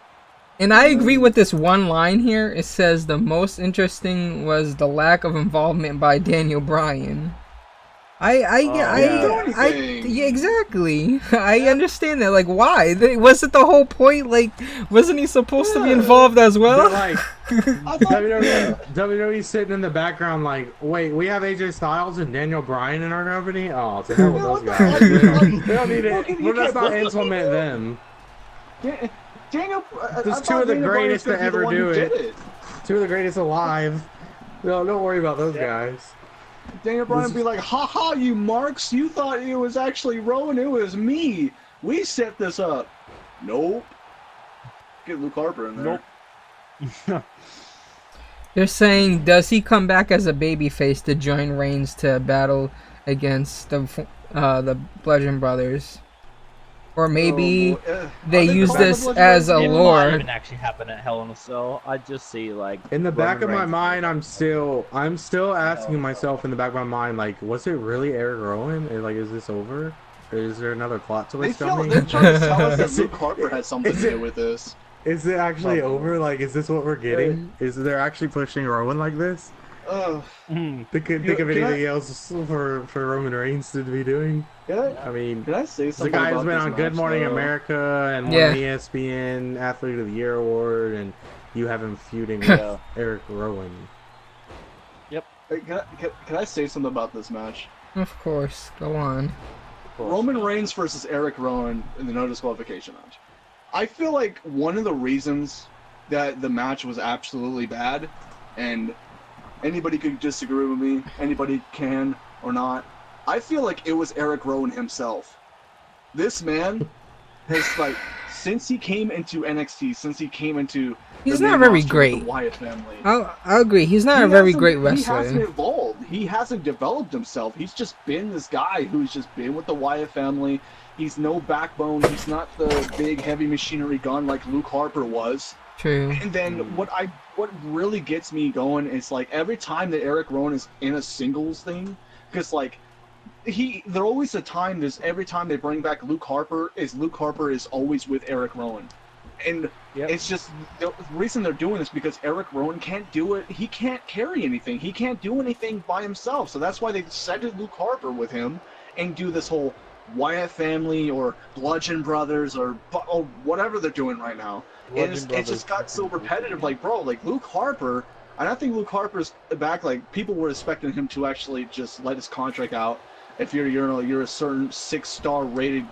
And I agree with this one line here. It says the most interesting was the lack of involvement by Daniel Bryan. Yeah, exactly. I understand that. Like, why? Wasn't the whole point? Like, wasn't he supposed to be involved as well? But, like, WWE sitting in the background, like, wait, we have AJ Styles and Daniel Bryan in our company? Oh, to hell with those guys. They don't need it. Let's not implement them. Daniel, There's two of the greatest to ever do it. Two of the greatest alive. No, don't worry about those guys. Daniel Bryan would be like, haha, you marks, you thought it was actually Rowan, it was me. We set this up. Nope. Get Luke Harper in there. Nope. They're saying, does he come back as a babyface to join Reigns to battle against the Bludgeon Brothers? Or maybe they use this as a lore. It might even actually happen at Hell in a Cell. I just see, like, in the back of my mind, I'm still asking myself in the back of my mind, like, was it really Eric Rowan? Or, like, is this over? Or is there another plot twist coming? They're trying to tell us that Luke Harper has something to do with this. Is it actually over? Like, is this what we're getting? Is they're actually pushing Rowan like this? They could think of anything else for Roman Reigns to be doing. I mean, can I say something the guy about who's been this on Good match, Morning though? America and won the ESPN Athlete of the Year award, and you have him feuding with Eric Rowan. Yep. Can I say something about this match? Of course, go on. Roman Reigns versus Eric Rowan in the no disqualification match. I feel like one of the reasons that the match was absolutely bad, and anybody could disagree with me, anybody can or not, I feel like it was Eric Rowan himself. This man has, like, since he came into NXT, since he came into he's not very great. The Wyatt family. I'll agree. He's not a very great wrestler. He hasn't evolved. He hasn't developed himself. He's just been this guy who's just been with the Wyatt family. He's no backbone. He's not the big heavy machinery gun like Luke Harper was. True. And then what really gets me going is, like, every time that Eric Rowan is in a singles thing, because, like, there always a time, every time they bring back Luke Harper is always with Eric Rowan. And it's just, the reason they're doing this because Eric Rowan can't do it. He can't carry anything. He can't do anything by himself. So that's why they decided Luke Harper with him and do this whole Wyatt family or Bludgeon Brothers or whatever they're doing right now. And it just got so repetitive. Like, bro, like Luke Harper, and I think Luke Harper's back. Like, people were expecting him to actually just let his contract out. If you're a certain 6-star rated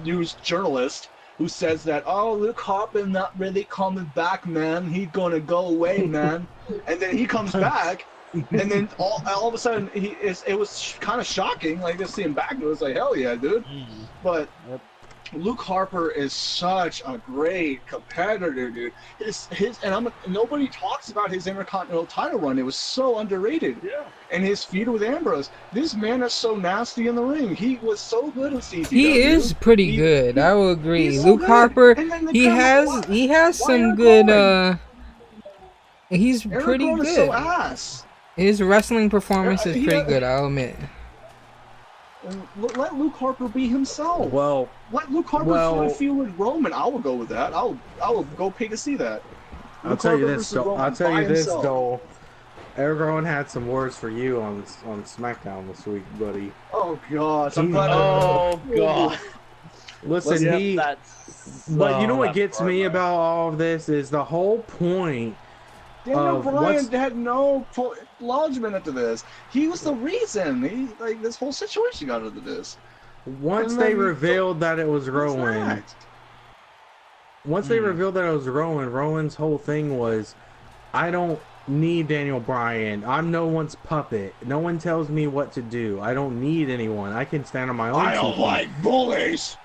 news journalist who says that, oh, Luke Harper not really coming back, man. He's gonna go away, man. And then he comes back, and then all of a sudden it was kind of shocking. Like, just seeing back, it was like, hell yeah, dude. But Luke Harper is such a great competitor, dude. Nobody talks about his Intercontinental title run. It was so underrated. Yeah. And his feud with Ambrose. This man is so nasty in the ring. He was so good in CZW. He is pretty good. I will agree. Luke Harper, he has some good. He's pretty good. Is so ass. His wrestling performance is pretty good. I'll admit. Let Luke Harper be himself. Well, let Luke Harper feud with Roman. I will go with that. I will go pay to see that. I'll tell you this though. Eric Rowan had some words for you on SmackDown this week, buddy. Oh God! God! Listen, but you know what gets me about all of this is the whole point. Daniel Bryan had no lodgement into this. He was the reason. This whole situation got into this. Once they revealed that it was Rowan. Once they revealed that it was Rowan, Rowan's whole thing was, I don't need Daniel Bryan. I'm no one's puppet. No one tells me what to do. I don't need anyone. I can stand on my own. I don't like bullies.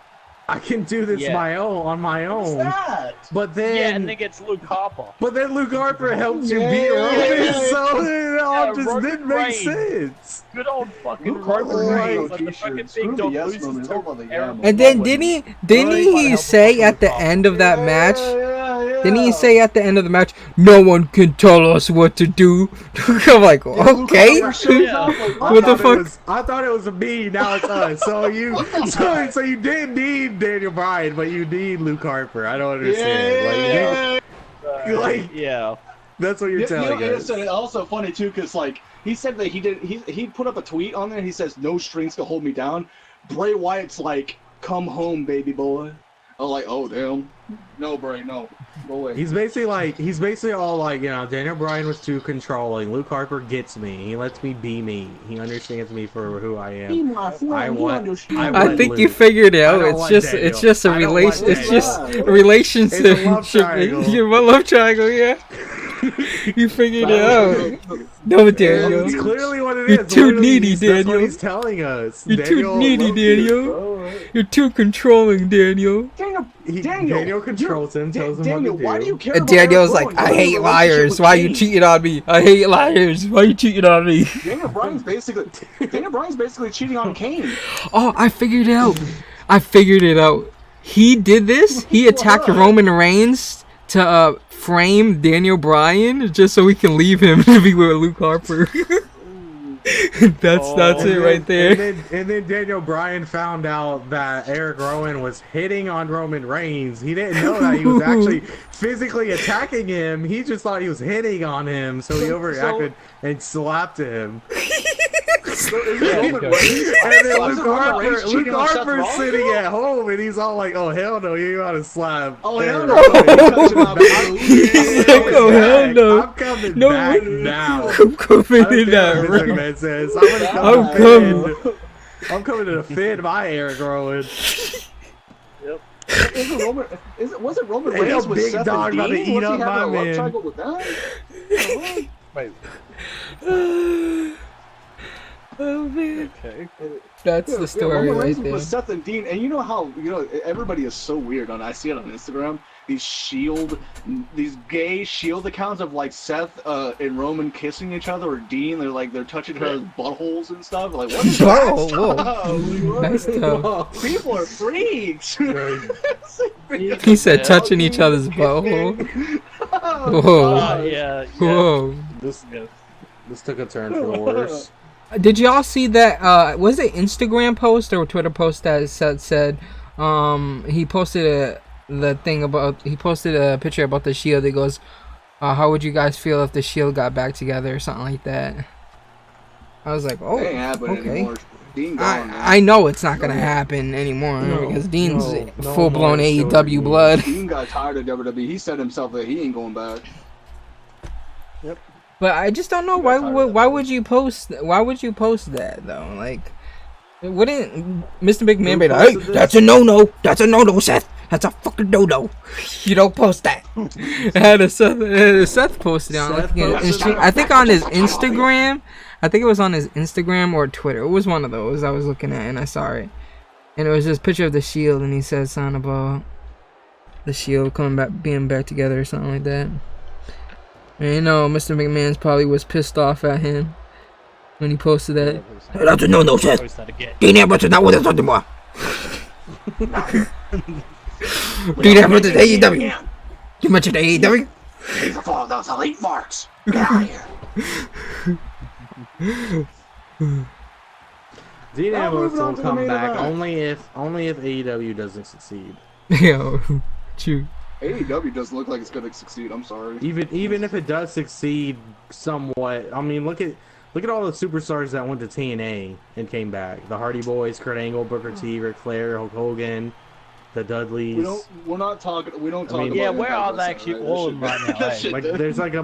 I can do this on my own. What's that? But then and then gets Luke Harper. But then Luke Harper helps you beat Roman, so it all just didn't make sense. Good old fucking Roman. Like the fucking big dog loses to and then didn't he say at the end of that match? Didn't he say at the end of the match, "No one can tell us what to do"? I'm like, okay. What the fuck? I thought it was me. Now it's us. So you didn't need Daniel Bryan, but you need Luke Harper. I don't understand. Yeah. That's what you're telling us. It's also funny too, because like he said that he put up a tweet on there. He says no strings can hold me down. Bray Wyatt's like, "Come home, baby boy." I'm like, oh damn, no Bray, no, go away. He's basically all like, you know, Daniel Bryan was too controlling. Luke Harper gets me. He lets me be me. He understands me for who I am. I think you figured it out. It's just a relationship. It's a love triangle. You're a love triangle, yeah. You figured it out. No, Daniel. It's clearly what it is. You're too needy, Daniel. That's what he's telling us. You're too needy, Daniel. You're too controlling, Daniel. Daniel controls him, tells him what to do. Why do you care And Daniel's like, I hate liars. Why you cheating on me? I hate liars. Why you cheating on me? Daniel Bryan's basically cheating on Kane. Oh, I figured it out. He did this. He attacked Roman Reigns to frame Daniel Bryan just so we can leave him to be with Luke Harper. That's it right there. And then Daniel Bryan found out that Eric Rowan was hitting on Roman Reigns. He didn't know that he was actually physically attacking him. He just thought he was hitting on him, so he overreacted and slapped him. And then Luke Harper's sitting at home, and he's all like, "Oh hell no, you gotta slap." Oh hell no! Oh hell no! I'm coming back now. I'm coming in that room. I'm coming to defend my Eric Rowan. Yep. Was it Roman Reigns with big Seth dog and about to Dean? eat Was he up having my a love man. triangle with that? Wait. Oh man. Okay. That's the story Roman right Reigns there. with Seth and Dean, and you know how everybody is so weird. I see it on Instagram. These gay Shield accounts of like Seth and Roman kissing each other, or Dean. They're touching each other's buttholes and stuff. Like what is that? Whoa. Nice stuff. People are freaks. He said touching each other's butthole. Whoa. Yeah. Whoa. This took a turn for the worse. Did y'all see that? Was it Instagram post or Twitter post that Seth said? He posted he posted a picture about the Shield. It goes, "How would you guys feel if the Shield got back together?" or something like that. I was like, "Oh, okay." I know it's not gonna happen anymore because Dean's full blown AEW blood. Dean got tired of WWE. He said himself that he ain't going back. Yep. But I just don't know why would you post that though? Like, wouldn't Mr. McMahon be like, "Hey, that's a no, Seth. That's a fucking no. You don't post that." Seth posted it on I think on his Instagram. I think it was on his Instagram or Twitter. It was one of those I was looking at and I saw it. And it was this picture of the Shield and he said something about the Shield being back together or something like that. And you know, Mr. McMahon's probably was pissed off at him when he posted that. That's a no, Seth. Dean Ambrose is not with us anymore. Dean Ambrose is AEW. You mentioned AEW? These are all those elite marks. Get out of here. Dean Ambrose will come back only if AEW doesn't succeed. Yo, true. AEW doesn't look like it's gonna succeed. I'm sorry. Even if it does succeed somewhat, I mean, look at all the superstars that went to TNA and came back. The Hardy Boys, Kurt Angle, Booker T, Ric Flair, Hulk Hogan, the Dudleys. We don't talk about. Yeah, where are they actually all of them right now? Like, there's like a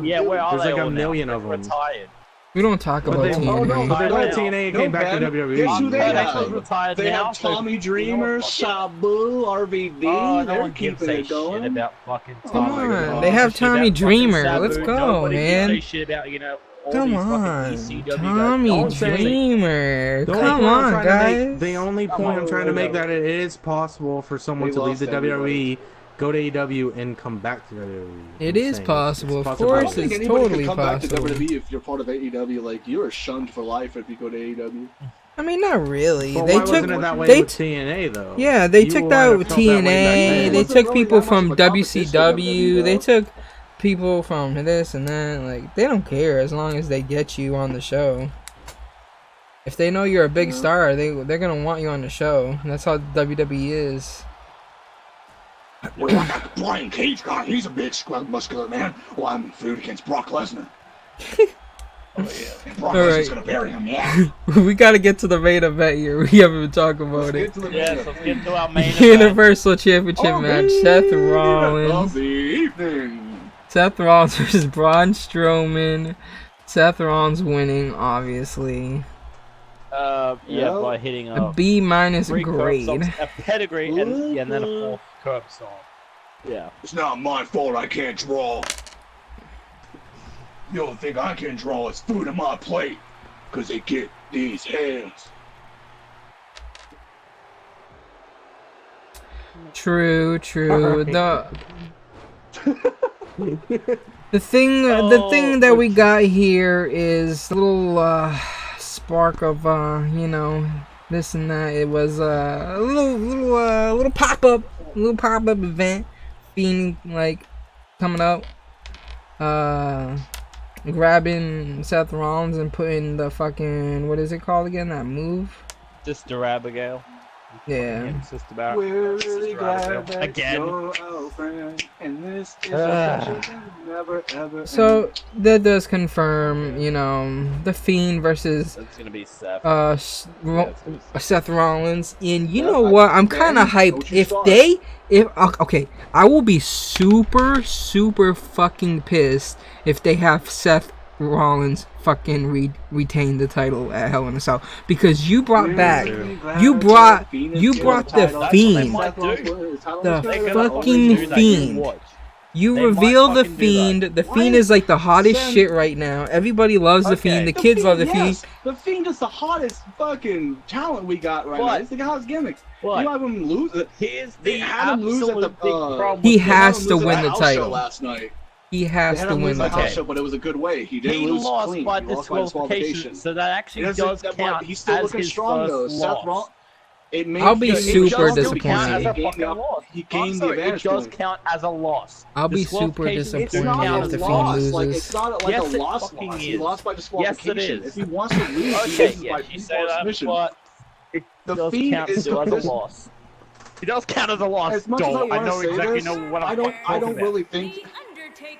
million of them. Retired. We don't talk about TNA. But they went to TNA and came back to WWE. Guess who they have? They have Tommy Dreamer, Sabu, RVD. Oh, They're keeping it going. About fucking Come on, they have Tommy Dreamer. Let's go, man. Shit about, Come on, Tommy Dreamer. Come on, guys. The only point I'm trying to make that it is possible for someone to leave the WWE, go to AEW, and come back to WWE. It is possible. Of course, it's totally possible. Back to WWE if you're part of AEW. Like, you're shunned for life if you go to AEW. I mean, not really. But They why took wasn't it that way they with TNA though? yeah, they You took would that have with felt that way back TNA. then. They Wasn't took really people that much from of a competition with WWE, WCW. They though. took people from this and that. Like, they don't care as long as they get you on the show. If they know you're a big star, they're gonna want you on the show. That's how WWE is. Well, I got the Brian Cage guy. He's a big, squat, muscular man. Well, I'm feud against Brock Lesnar. Oh yeah, and Brock Lesnar's gonna bury him. Yeah. We gotta get to the main event here. We haven't been talking about it. Yes, let's get to our main event. Universal Championship match: Seth Rollins. Seth Rollins versus Braun Strowman. Seth Rollins winning, obviously. Yeah, by hitting A a B- three curb grade. stomps, a pedigree, and then a fourth curb stomp. Yeah. It's not my fault I can't draw. The only thing I can draw is food on my plate. Cause they get these hands. True. Alright. The thing that we got here is a little spark of this and that. It was a little pop-up event. Fiend like coming up, grabbing Seth Rollins and putting the fucking, what is it called again? That move? Sister Abigail. Yeah. Sister Bar- We're Sister really glad Abigail. that Again. you're our friend, and this is a friendship that never ever So ends. that does confirm, the Fiend versus That's gonna be Seth. Seth Rollins, and you Yeah, know what? I'm man, kind of hyped. don't you start. Okay, I will be super fucking pissed if they have Seth Rollins fucking retain the title at Hell in a Cell, because you brought back, you brought the Fiend, the fucking Fiend. You They might reveal the fucking do Fiend. that. The Fiend is like the hottest shit right now. Everybody loves the Fiend. The kids love the Fiend. Yes, the Fiend is the hottest fucking talent we got right now. But- It's the hottest gimmick. but- You have him lose. Here's They the had him lose at absolute the. big problem. He with has They to had him win lose the at house show title. last night. He They has had to him win lose the at house title. show, but it was a good way. He didn't He lose lost clean. by He lost by disqualification, so that actually It does doesn't- count He's still as looking his strong first though. loss. Seth Rollins. It made I'll be it super does It disappointed. count as a He fucking gained loss. He I'm gained the sorry, advantage. it does point. count as a loss. I'll be super Disqualification disappointed It's not count if a the as Fiend loss. loses. Like it's not like Yes, a it loss. fucking Loss. He is. lost by Yes, disqualification. it is. If he wants to lose, he Okay, loses yeah, by you default say that, submission. but it The does Fiend count is still as this- a loss. It does count as a loss, As much as I Dole. I want know to say exactly this, know what I'm I talking don't about. really think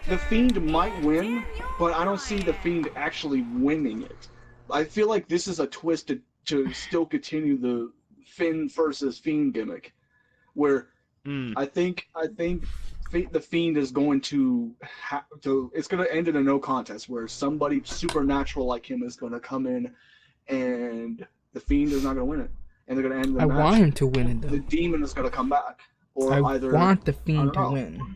the Fiend might win, but I don't see the Fiend actually winning it. I feel like this is a twist to still continue the Finn versus Fiend gimmick, where I think the Fiend is going to it's going to end in a no contest where somebody supernatural like him is going to come in, and the Fiend is not going to win it, and they're going to end the I match. want him to win it The though. Demon is going to come back, or I either want the I Fiend don't to know. win.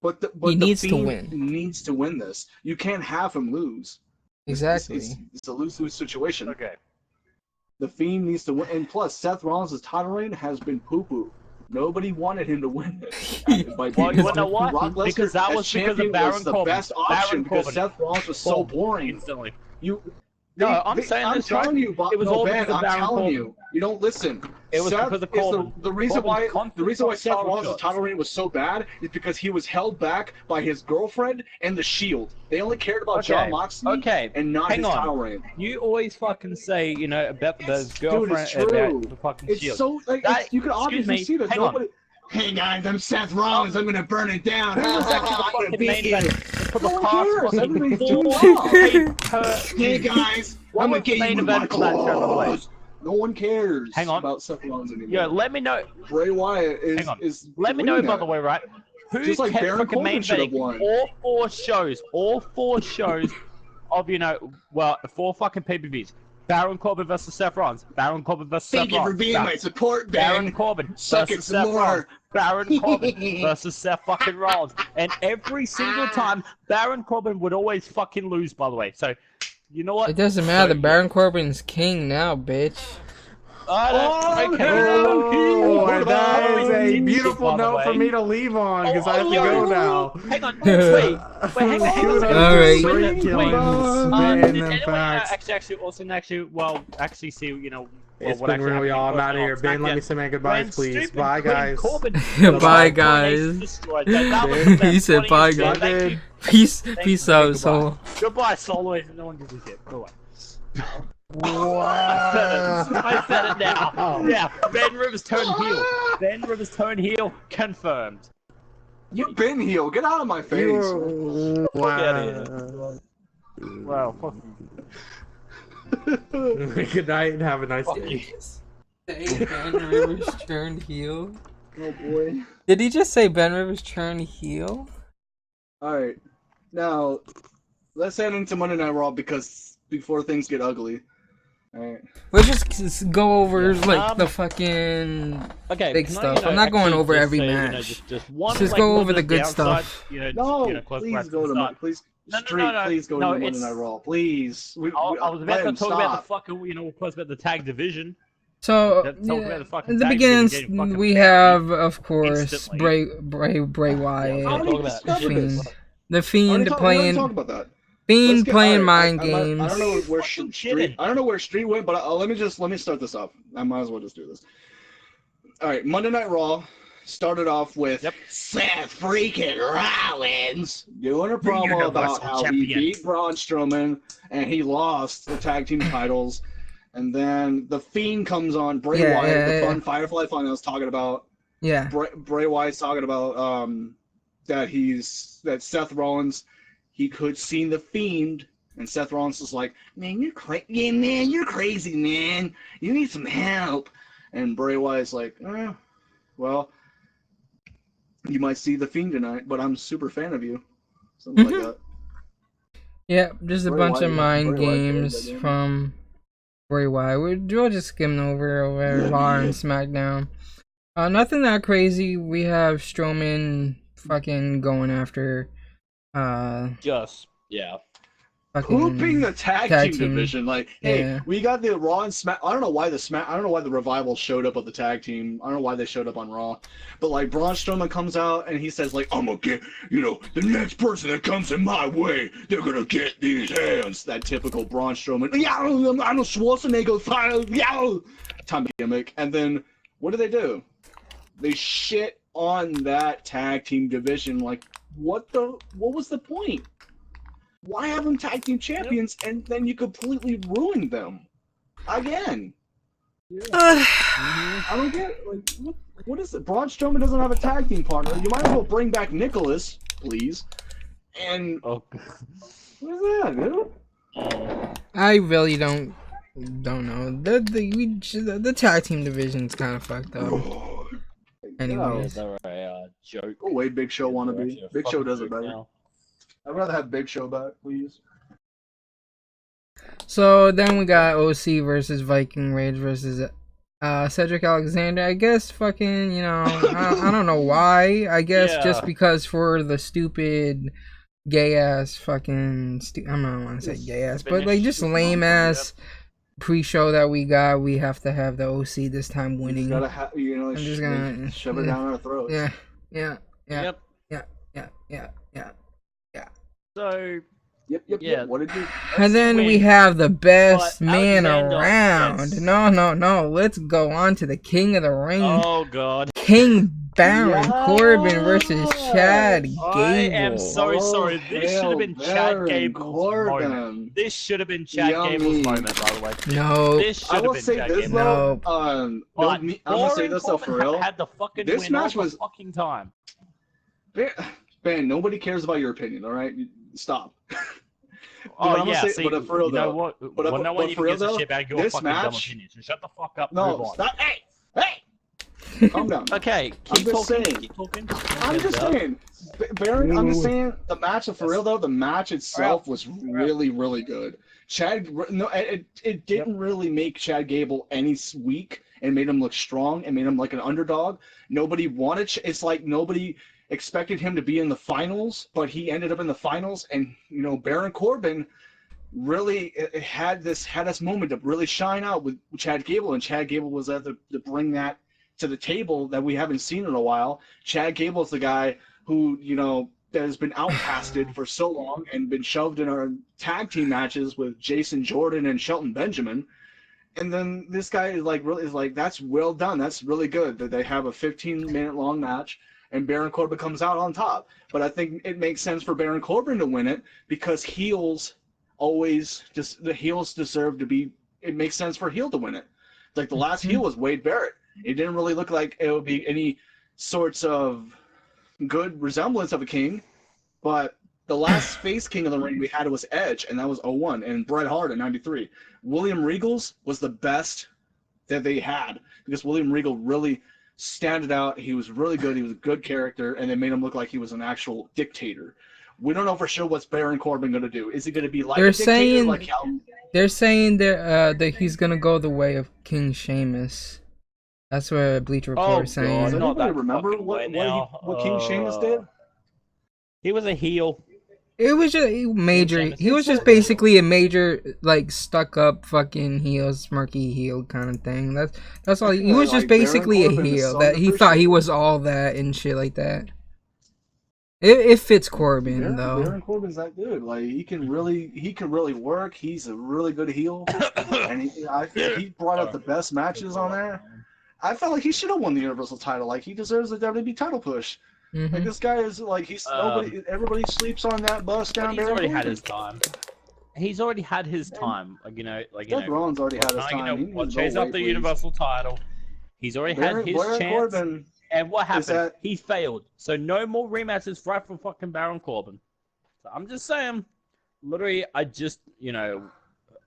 But the He needs to Fiend win. needs to win this. You can't have him lose. Exactly. It's a lose-lose situation. Okay. The Fiend needs to win, and plus, Seth Rollins' title reign has been poo-poo. Nobody wanted him to win it. Well, you know what? Brock Lesnar Because that as was because of champion Baron was the Corbin. best option Baron because Corbin. Seth Rollins was so Boom. boring. Instantly. No, I'm saying I'm this, telling right? you, Bob, It was all because of I'm Baron telling Corbin. you, you don't listen. It was Seth because of is Corbin. the reason why Corbin's Seth Rollins' shots. title reign was so bad is because he was held back by his girlfriend and the Shield. They only cared about Jon Moxley and not hang his on. title reign. You always fucking say, about the Dude, girlfriend, it's true. about the fucking It's Shield. so like That- you can excuse obviously me, see that hang on. nobody. Hey guys, I'm Seth Rollins. I'm gonna burn it down. Who was actually the I'm gonna fucking beat main you. event for the No one past cares. fucking Everybody's 4 doing Hey, guys, What I'm was gonna get the main you with event my for that show, by the way? claws. No one cares Hang on. about Seth Rollins anymore. Yo, let me know. Bray Wyatt is Hang on. is Let me doing know, that. by the way, right? Who Just like kept Baron fucking Corbin main should have eventing won. all four shows of, 4 fucking pay-per-views. Baron Corbin versus Seth Rollins. Baron Corbin versus Seth Thank you for Rollins. being my support, Baron Ben. Corbin Suck versus it some Seth more. Rollins. Baron Corbin versus Seth fucking Rollins. And every single time, Baron Corbin would always fucking lose, by the way. So, you know what? It doesn't matter. So, Baron Corbin's king now, bitch. Okay, Oh, no, that is a By beautiful the note for way. me to leave on because I have to yeah. go now. Hang on, wait, hang on. Kudos All right. to Streetkilln, spitting Did them anyone facts. actually see, It's what been actually real, happened y'all. I'm in out of here. Ben, let me say my goodbyes, when please. stupid Bye, Queen guys. Corbin Bye, was guys. destroyed. That was the best He said point bye, he guys. said. Thank you. Peace Thanks, out, goodbye. soul. Goodbye, solo. No one gives a shit. Goodbye. Wow. I said it now. Yeah, Ben Rivers turned heel. Ben Rivers turned heel. Confirmed. You've been heel. Get out of my face. Wow. Wow, fuck you. Good night and have a nice Fuck day. you. Say Ben Rivers turned heel? Oh boy. Did he just say Ben Rivers turned heel? Alright. Now, let's head into Monday Night Raw before things get ugly. Alright. Let's just go over like the Okay, fucking okay, big can stuff. I, I'm not going actually over just every say, match. Just one, Let's just like, go little over the bit good downside, stuff. No, close please back go the to start. please. No, Street, no. please go No, to Monday it's- Night Raw, please. I was about to talk about the fucking, of course, about the tag division. So Talk about the fucking in the tag beginning, division getting fucking we buried have, of course, instantly. Bray Wyatt, Yeah, already discovered Fiend. this. The Fiend We already playing talked about that. Fiend playing mind I games. don't know where Fucking Street. kidding. I don't know where Street went, but let me start this off. I might as well just do this. All right, Monday Night Raw started off with Seth freaking Rollins doing a promo about Universal how Champion. he beat Braun Strowman and he lost the tag team titles, and then the Fiend comes on, Bray Wyatt, the fun Firefly Fun I was talking about. Yeah. Bray Wyatt's talking about that Seth Rollins, he could see the Fiend, and Seth Rollins is like, man, you're crazy, man. You need some help. And Bray Wyatt's like, well, you might see the Fiend tonight, but I'm a super fan of you. Something like that. Yeah, just a Bray bunch Wyatt, of mind Bray Wyatt games did that, from Bray Wyatt. We'll just skim over Raw and SmackDown. Nothing that crazy. We have Strowman fucking going after Pooping the tag team division. Like, hey, Yeah. we got the Raw and Smack. I don't know why the Revival showed up at the tag team. I don't know why they showed up on Raw. But like, Braun Strowman comes out and he says like, I'm gonna get, the next person that comes in my way, they're gonna get these hands. That typical Braun Strowman. Yeah, I'm a Schwarzenegger style. Yeah, time gimmick. And then what do? They shit on that tag team division. Like, what was the point? Why have them tag team champions and then you completely ruin them again? I don't get it. Like, what is it? Braun Strowman doesn't have a tag team partner. You might as well bring back Nicholas, please. And what is that, dude? I really don't know. The tag team division's kind of fucked up. Anyways, joke. Go away, Big Show wannabe. Big Show does it better. Now. I'd rather have Big Show back, please. so then we got OC versus Viking Rage versus Cedric Alexander. I guess fucking, I don't know why. I guess just because for the stupid gay ass fucking I'm not want to say gay ass, but like just lame ass pre-show that we got, we have to have the OC this time winning. Gotta I'm just gonna shove it down our throats. Yeah. So Yep. What did you? And then we have the best man around. No. Let's go on to the King of the Ring. Oh God. King Baron Corbin versus Chad Gable. I am so sorry. This should have been Chad Gable's moment. This should have been Chad Gable's moment, by the way. No. This should I have will been say Chad this Gable. though. No. I'm gonna say this though for real. Had the fucking This win match all was the fucking time. Ben, nobody cares about your opinion. All right, stop. Oh yeah, see, but for real you know though, what? but No one for even real gives a though, shit about your this fucking dumb match- opinion. So shut the fuck up. Move No, on. stop. Hey, calm down. Okay, I'm keep just talking. saying. Keep talking. I'm just saying, Baron. I'm just saying the match for real though. The match itself was really, really good. It didn't really make Chad Gable any weak and made him look strong and made him like an underdog. Nobody wanted. It's like nobody expected him to be in the finals, but he ended up in the finals. And Baron Corbin, really it had this moment to really shine out with Chad Gable, and Chad Gable was there to bring that to the table that we haven't seen in a while. Chad Gable's the guy who, you know, that has been outcasted for so long and been shoved in our tag team matches with Jason Jordan and Shelton Benjamin. And then this guy is like, that's well done. That's really good that they have a 15-minute long match and Baron Corbin comes out on top. But I think it makes sense for Baron Corbin to win it because heels the heels deserve to be. It makes sense for a heel to win it. Like the last heel was Wade Barrett. It didn't really look like it would be any sorts of good resemblance of a king, but the last face king of the ring we had was Edge, and that was 01, and Bret Hart in 93. William Regal's was the best that they had because William Regal really standed out. He was really good. He was a good character, and they made him look like he was an actual dictator. We don't know for sure what's Baron Corbin going to do. Is he going to be like a dictator? They're saying that he's going to go the way of King Sheamus. That's what Bleacher Report is saying. Does anybody remember what King Sheamus did? He was a heel. It was just major. He was just basically a major, like, stuck-up fucking heel, smirky heel kind of thing. That's all. He was just basically a heel that he thought he was all that and shit like that. It fits Corbin though. Baron Corbin's that dude. Like he can really work. He's a really good heel, and I think he brought up the best matches on there. I felt like he should have won the Universal title. Like he deserves the WWE title push. Mm-hmm. Like this guy is like everybody sleeps on that bus down there. He's already had his time. He's already had his time. Seth Rollins already had his time. Chase up the Universal title. He's already had his chance. Corbin, and what happened? He failed. So no more rematches right for fucking Baron Corbin. So I'm just saying, literally,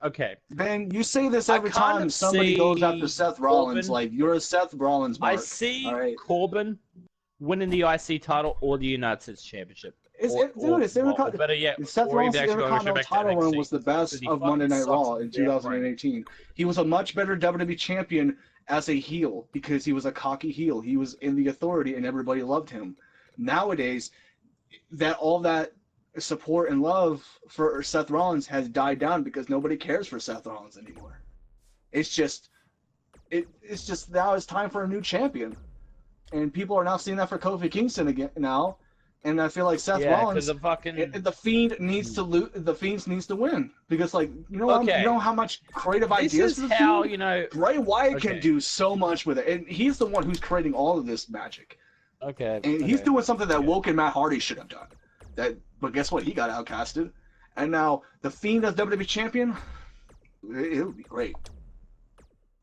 okay. Ben, you say this every time somebody goes after Seth Rollins. Corbin, like you're a Seth Rollins mark. I see Corbin winning the IC title or the United States Championship. Better yet, Seth Rollins' Intercontinental title run was the best of Monday Night Raw in 2018. He was a much better WWE champion as a heel because he was a cocky heel. He was in the authority and everybody loved him. Nowadays, all that support and love for Seth Rollins has died down because nobody cares for Seth Rollins anymore. It's just now it's time for a new champion. And people are now seeing that for Kofi Kingston again now. And I feel like Seth Rollins, the Fiend needs to lose. The Fiend needs to win because, you know how much creative ideas. This is how Bray Wyatt can do so much with it, and he's the one who's creating all of this magic. Okay. And he's doing something that Woke and Matt Hardy should have done. But guess what? He got outcasted, and now the Fiend as WWE champion. It would be great.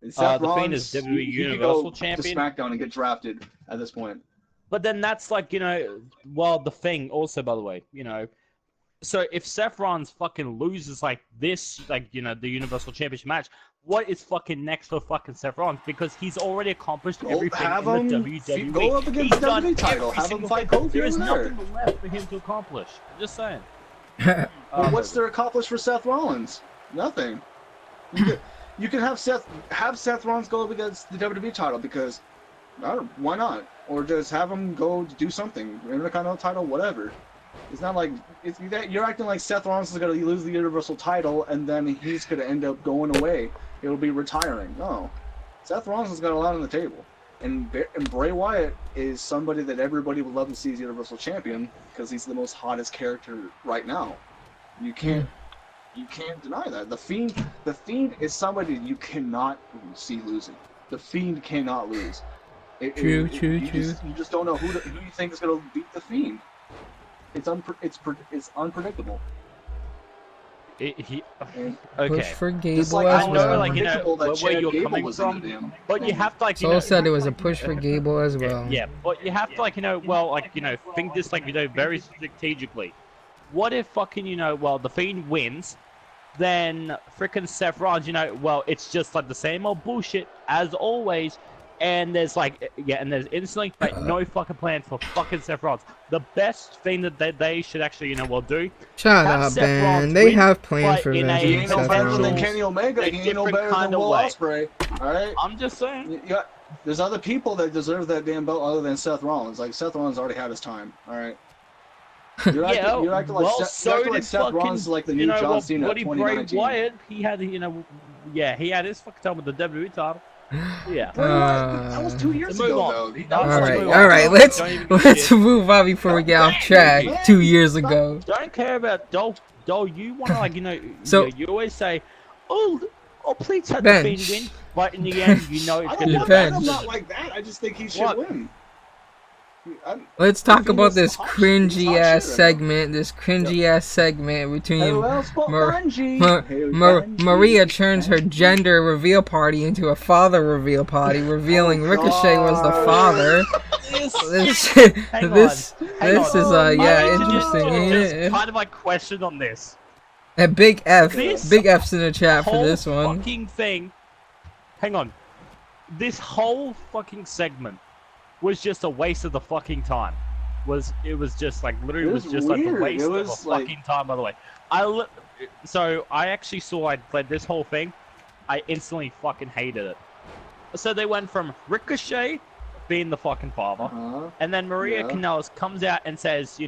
And Seth Rollins, Fiend is WWE Universal To Champion. SmackDown and get drafted at this point. But then that's the thing also, by the way, so if Seth Rollins fucking loses this, the Universal Championship match, what is fucking next for fucking Seth Rollins? Because he's already accomplished everything in the WWE. Go up against the WWE title. Have him fight Kofi. There is nothing left for him to accomplish. Just saying. What's there accomplished for Seth Rollins? Nothing. You can have Seth Rollins go up against the WWE title because why not? Or just have him go do something, Intercontinental title, whatever. It's not like you're acting like Seth Rollins is going to lose the Universal title and then he's going to end up going away. It'll be retiring. No, Seth Rollins has got a lot on the table, and Bray Wyatt is somebody that everybody would love to see as Universal Champion because he's the most hottest character right now. You can't deny that. The Fiend is somebody you cannot see losing. The Fiend cannot lose. True. You just don't know who you think is going to beat the Fiend. It's unpredictable. Okay. Push for Gable as I know, well. where you're coming from, but you have to Soul said it was a push for Gable as well. Yeah, but you have to think this very strategically. What if the Fiend wins, then frickin' Seth Rollins, it's just the same old bullshit as always. And there's instantly no fucking plan for fucking Seth Rollins. The best thing that they should actually do. Shut up, man. They have plans for that. He ain't no better than Kenny Omega. He ain't no better than Will Ospreay. All right. I'm just saying. There's other people that deserve that damn belt other than Seth Rollins. Like Seth Rollins already had his time. All right. You're acting like Seth Rollins is like the new John Cena of Bloody Bray 2019. Wyatt, he had, he had his fucking time with the WWE title. Yeah. That was 2 years ago, though. All right. Let's move on before we get off track. 2 years ago. Don't care about Dole. You want to, like, you always say, oh, please have the Fiend win. But in the end, it's going to be I'm not like that. I just think he should win. Let's talk about this cringy ass segment. This cringy ass segment between Maria turns her gender reveal party into a father reveal party, revealing Ricochet was the father. This is interesting, ain't it? Kind of my question on this. A big F's in the chat for this one. Fucking thing. Hang on. This whole fucking segment was just a waste of the fucking time. It was just like literally was just like a waste of the fucking time. By the way, so I actually saw I played this whole thing. I instantly fucking hated it. So they went from Ricochet being the fucking father, and then Maria Kanellis comes out and says,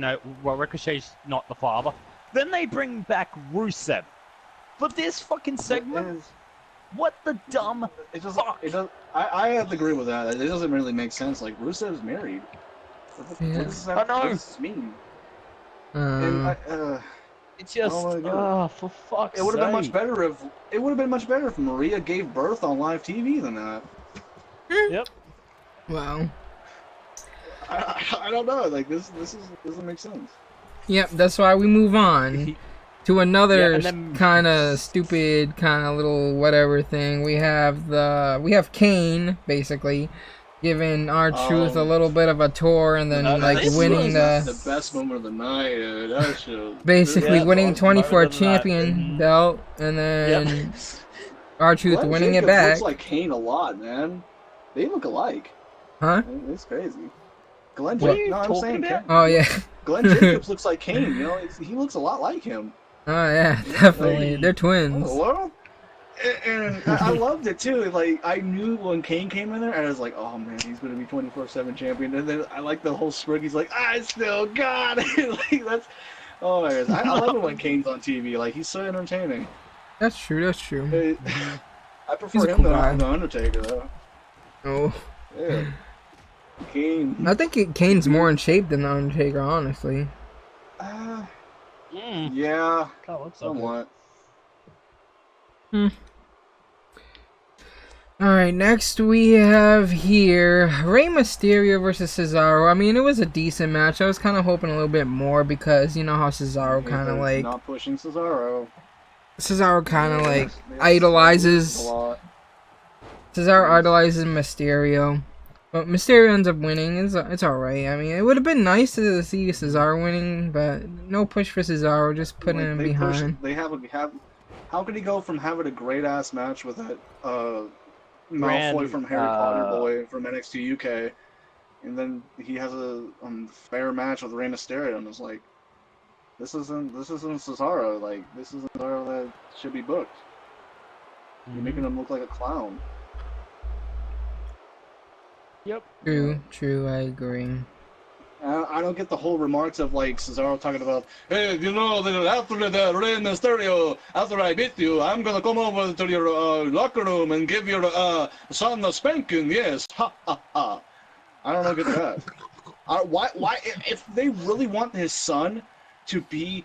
well, Ricochet's not the father. Then they bring back Rusev for this fucking segment. What the dumb fuck? I have to agree with that. It doesn't really make sense. Like, Rusev's married. What does this mean? It's just, for fuck's sake. It would have been much better if Maria gave birth on live TV than that. Yep. Wow. I don't know. Like, this doesn't make sense. Yep, that's why we move on to another kind of stupid, kind of little whatever thing. We have Kane basically giving R-Truth a little bit of a tour, and then winning the best moment of the night. Basically winning 24 champion belt, and then R-Truth winning it back. Looks like Kane a lot, man. They look alike. Huh? It's crazy. Glenn Jacobs. Oh yeah. Glenn Jacobs looks like Kane. He looks a lot like him. Oh yeah, definitely. They're twins. Well, and I loved it too. Like, I knew when Kane came in there, and I was like, "Oh man, he's gonna be 24/7 champion." And then I like the whole sprig. He's like, "I still got it." Like, that's, oh my god, I love it when Kane's on TV. Like, he's so entertaining. That's true. I prefer him than the Undertaker, though. Oh. Yeah. Kane. I think Kane's more in shape than the Undertaker, honestly. Yeah, somewhat. Alright, next we have here Rey Mysterio versus Cesaro. I mean, it was a decent match. I was kind of hoping a little bit more because you know how Cesaro kind of like... Not pushing Cesaro. Cesaro kind of like idolizes... Cesaro idolizes Mysterio. But Mysterio ends up winning. It's alright. I mean, it would have been nice to see Cesaro winning, but no push for Cesaro. Just putting him behind. How could he go from having a great ass match with that Malfoy from Harry Potter boy from NXT UK, and then he has a fair match with Rey Mysterio, and it's like, this isn't Cesaro. Like, this isn't Cesaro that should be booked. You're making him look like a clown. Yep. True, I agree. I don't get the whole remarks of like Cesaro talking about, hey, after the Rey Mysterio, after I beat you, I'm gonna come over to your locker room and give your son a spanking. Yes, ha ha ha. I don't get that. Why? If they really want his son to be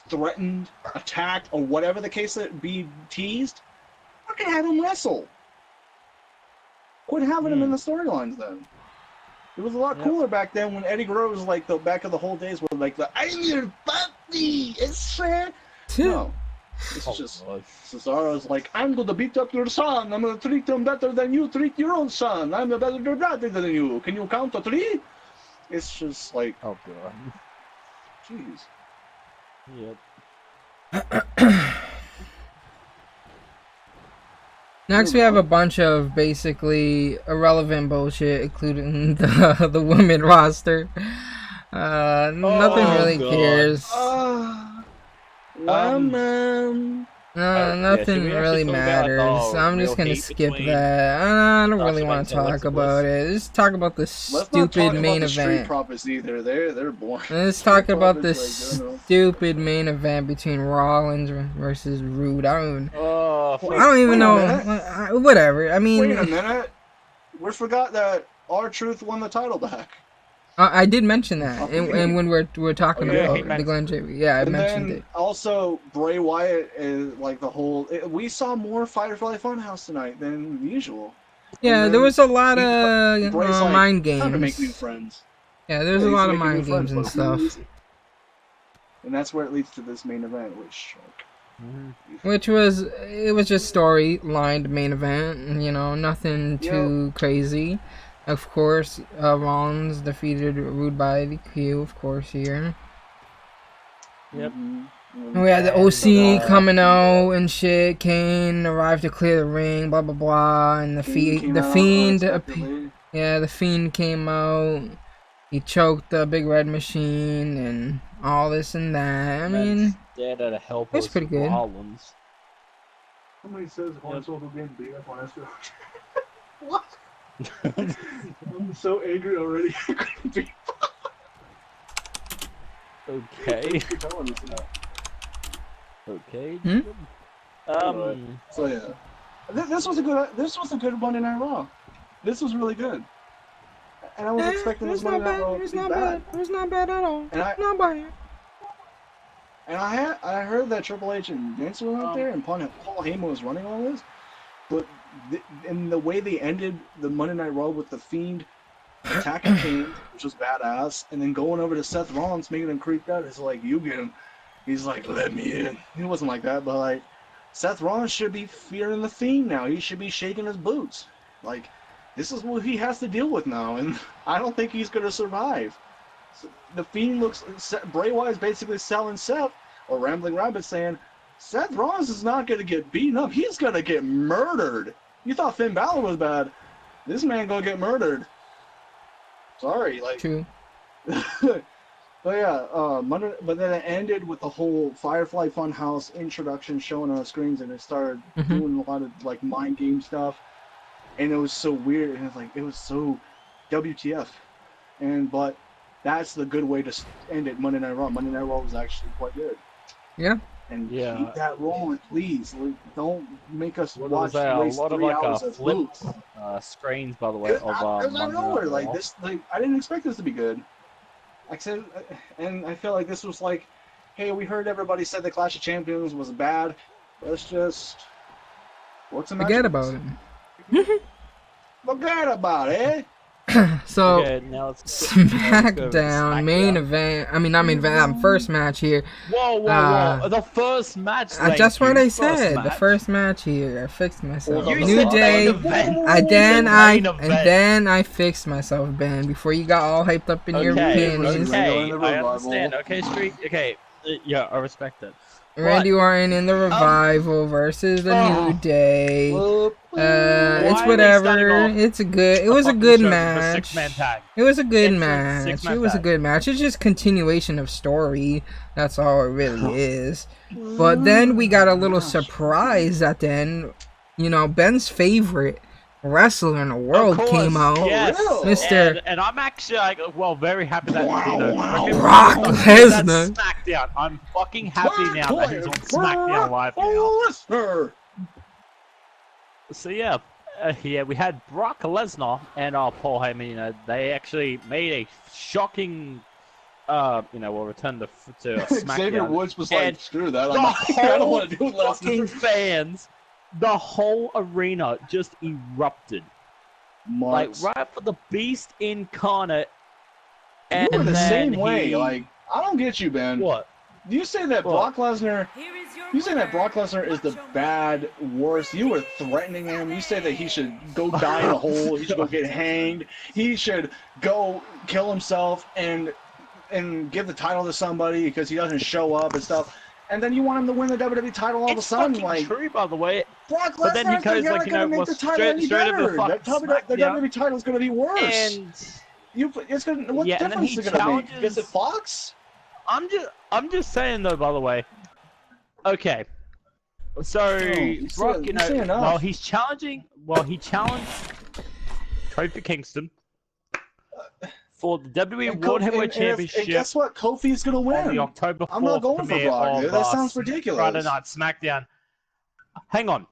threatened, attacked, or whatever the case that be teased, fucking have him wrestle. Quit having him in the storylines then. It was a lot cooler back then when Eddie Guerrero was like the back of the whole days were like the I'm your buddy, it's fair. No. It's just Cesaro's like, I'm gonna beat up your son, I'm gonna treat him better than you treat your own son. I'm a better brother than you. Can you count to 3? It's just like, oh god. Jeez. Yep. Next, we have a bunch of basically irrelevant bullshit, including the women roster. Nothing really cares. Woman. Nothing we actually really talk about, matters. I'm real just gonna hate skip between that. I don't Sasha really and want to Alexa talk about Bliss? it. Let's talk about the Let's not stupid talk main about the Street event. Profits either. They're boring. Let's Street talk about the Profits, like, I don't know. stupid main event between Rollins versus Rude. I don't Wait even a know. minute. Whatever. I mean, Wait a minute. We forgot that R-Truth won the title back. I did mention that, and when we're talking yeah, about the Glenn JB, yeah, I And mentioned then it. also Bray Wyatt is like the whole. We saw more Firefly Funhouse tonight than usual. Yeah, And there then was a lot Bray's of like, mind time to make new games. friends. Yeah, there's Yeah, a he's lot of making new mind friends, games and but who stuff. is it? And that's where it leads to this main event, which. Which was, it was just story-lined main event, you know, nothing too crazy. Of course, Rollins defeated Rude by the Q, of course, here. Yep. And we had the OC coming out and shit. Kane arrived to clear the ring, blah blah blah, and the Fiend, the Fiend came out. He choked the Big Red Machine and all this and that. I mean, to help it's us pretty good. Rollins. Somebody says Hornswoggle getting beat up on Esther. What? I'm so angry already. Okay. You're telling us now. Okay. So yeah, this was a good Monday Night Raw. This was really good, and I was expecting this Monday Night Raw to be bad. It was not bad at all. And Not bad. And I heard that Triple H and Vince were out there, and Paul Heyman was running all this, but in the way they ended the Monday Night Raw with the Fiend attacking Fiend, which was badass, and then going over to Seth Rollins, making him creeped out. It's like, you get him. He's like, let me in. He wasn't like that, but like, Seth Rollins should be fearing the Fiend now. He should be shaking his boots. Like, this is what he has to deal with now, and I don't think he's gonna survive. So the Fiend Bray Wyatt's basically selling Seth, or Rambling Rabbit saying, Seth Rollins is not gonna get beaten up. He's gonna get murdered. You thought Finn Balor was bad. This man gonna get murdered. Sorry, like. True. But yeah, but then it ended with the whole Firefly Funhouse introduction showing on the screens, and it started doing a lot of like mind game stuff, and it was so weird, and it was so WTF, but that's the good way to end it. Monday Night Raw. Monday Night Raw was actually quite good. Yeah. And keep that rolling, please. Like, don't make us watch a waste lot of 3 like hours of flip boots. screens, by the way. Of Out of Monday nowhere, Night like Raw. this, like I didn't expect this to be good. Like I said, and I feel like this was like, hey, we heard everybody said the Clash of Champions was bad. Let's just forget about it. Forget about it. So, Okay, now let's SmackDown main event. I mean, not main event. First match here. Whoa! The first match. That's what I said. First The match. first match here. I fixed myself. You New said day. main event. Then I fixed myself, Ben. Before you got all hyped up in your panties. Okay, I understand. Okay, Street. Okay, yeah, I respect it. Randy Orton in the Revival versus the New Day. It's whatever. It's a good. It was a good match. It was a good match. It was a good match. It's just continuation of story. That's all it really is. But then we got a little surprise at the end. You know, Ben's favorite wrestler in the world came out. Yes, Mr. And I'm actually very happy that Brock Lesnar. SmackDown. I'm fucking happy now that he's on SmackDown Live now. So yeah, we had Brock Lesnar and Paul Heyman. You know, they actually made a shocking, return to SmackDown. Xavier Woods was like, screw that. I don't want to do Lesnar. Fans. The whole arena just erupted. Like right for the Beast incarnate. And you were the same way. Like, I don't get you, Ben. What? You say that Brock Lesnar. You say that Brock Lesnar is the bad worst. You were threatening him. You say that he should go die in a hole. He should go get hanged. He should go kill himself and give the title to somebody because he doesn't show up and stuff. And then you want him to win the WWE title all of a sudden, like. True, by the way. Brock Lesnar, then he goes like, make the title any better. The WWE title is going to be worse. And it's going. What difference is it going to make? Is it Fox? I'm just saying though. By the way. Okay. So you Brock, say- you say enough. well, he challenged Kofi Kingston for the WWE And World Heavyweight and Championship guess what? Kofi's gonna on win. the October 4th I'm not going for premiere Brock, of dude. That sounds ridiculous. Friday Night SmackDown. Hang on.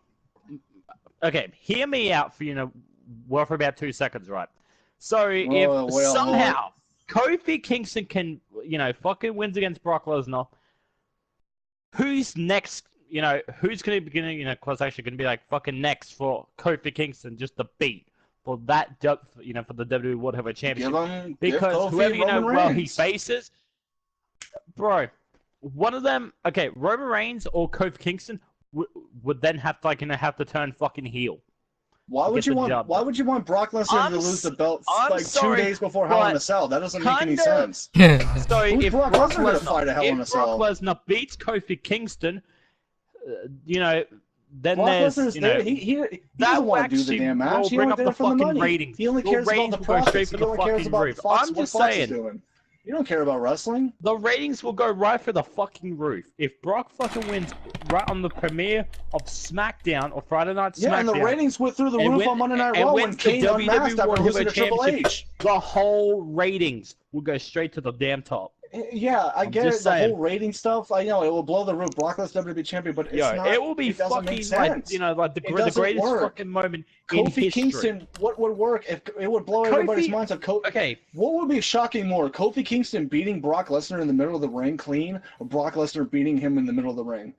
Okay, hear me out for well, for about 2 seconds, right? So if somehow Kofi Kingston can, fucking wins against Brock Lesnar, who's next? Who's going to be, cause actually going to be like fucking next for Kofi Kingston just to beat for that, for the WWE World Heavyweight Championship? Because whoever he faces, bro, one of them, okay, Roman Reigns or Kofi Kingston would then have to have to turn fucking heel. Why would you want Brock Lesnar to lose the belt 2 days before Hell in a Cell? That doesn't make any sense. So if Brock Lesnar beats Kofi Kingston, then Brock there's Lesnar's he doesn't want to do the damn match. He bring only up did the it for the fucking money. ratings. He only cares about the profits. He only cares about Fox, what Fox is doing. You don't care about wrestling. The ratings will go right for the fucking roof if Brock fucking wins right on the premiere of SmackDown or Friday Night SmackDown. Yeah, and the ratings went through the roof on Monday Night Raw when Kane unmasked after losing to Triple H. The whole ratings will go straight to the damn top. Yeah, I get it. The whole rating stuff, I know it will blow the roof. Brock Lesnar WWE champion, but it's not. It will be fucking like the greatest fucking moment in history. Kofi Kingston, what would work if it would blow everybody's minds? Okay, what would be shocking more? Kofi Kingston beating Brock Lesnar in the middle of the ring clean, or Brock Lesnar beating him in the middle of the ring?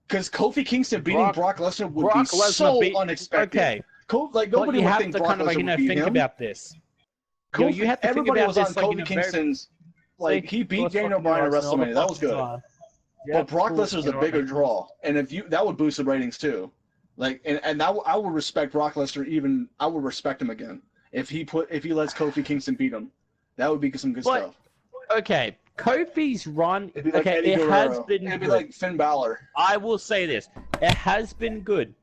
Because Kofi Kingston beating Brock Lesnar would be so unexpected. Okay, nobody would think Brock Lesnar would beat him. Think about this. You have to everybody was on Kofi Kingston's. He beat Daniel Bryan at WrestleMania. That was good. But Brock Lesnar's a bigger draw, and that would boost the ratings too. I would respect Brock Lesnar I would respect him again if he lets Kofi Kingston beat him. That would be some good stuff. Okay, Kofi's run. It'd be like it has been. It'd be like Finn Balor. I will say this: it has been good.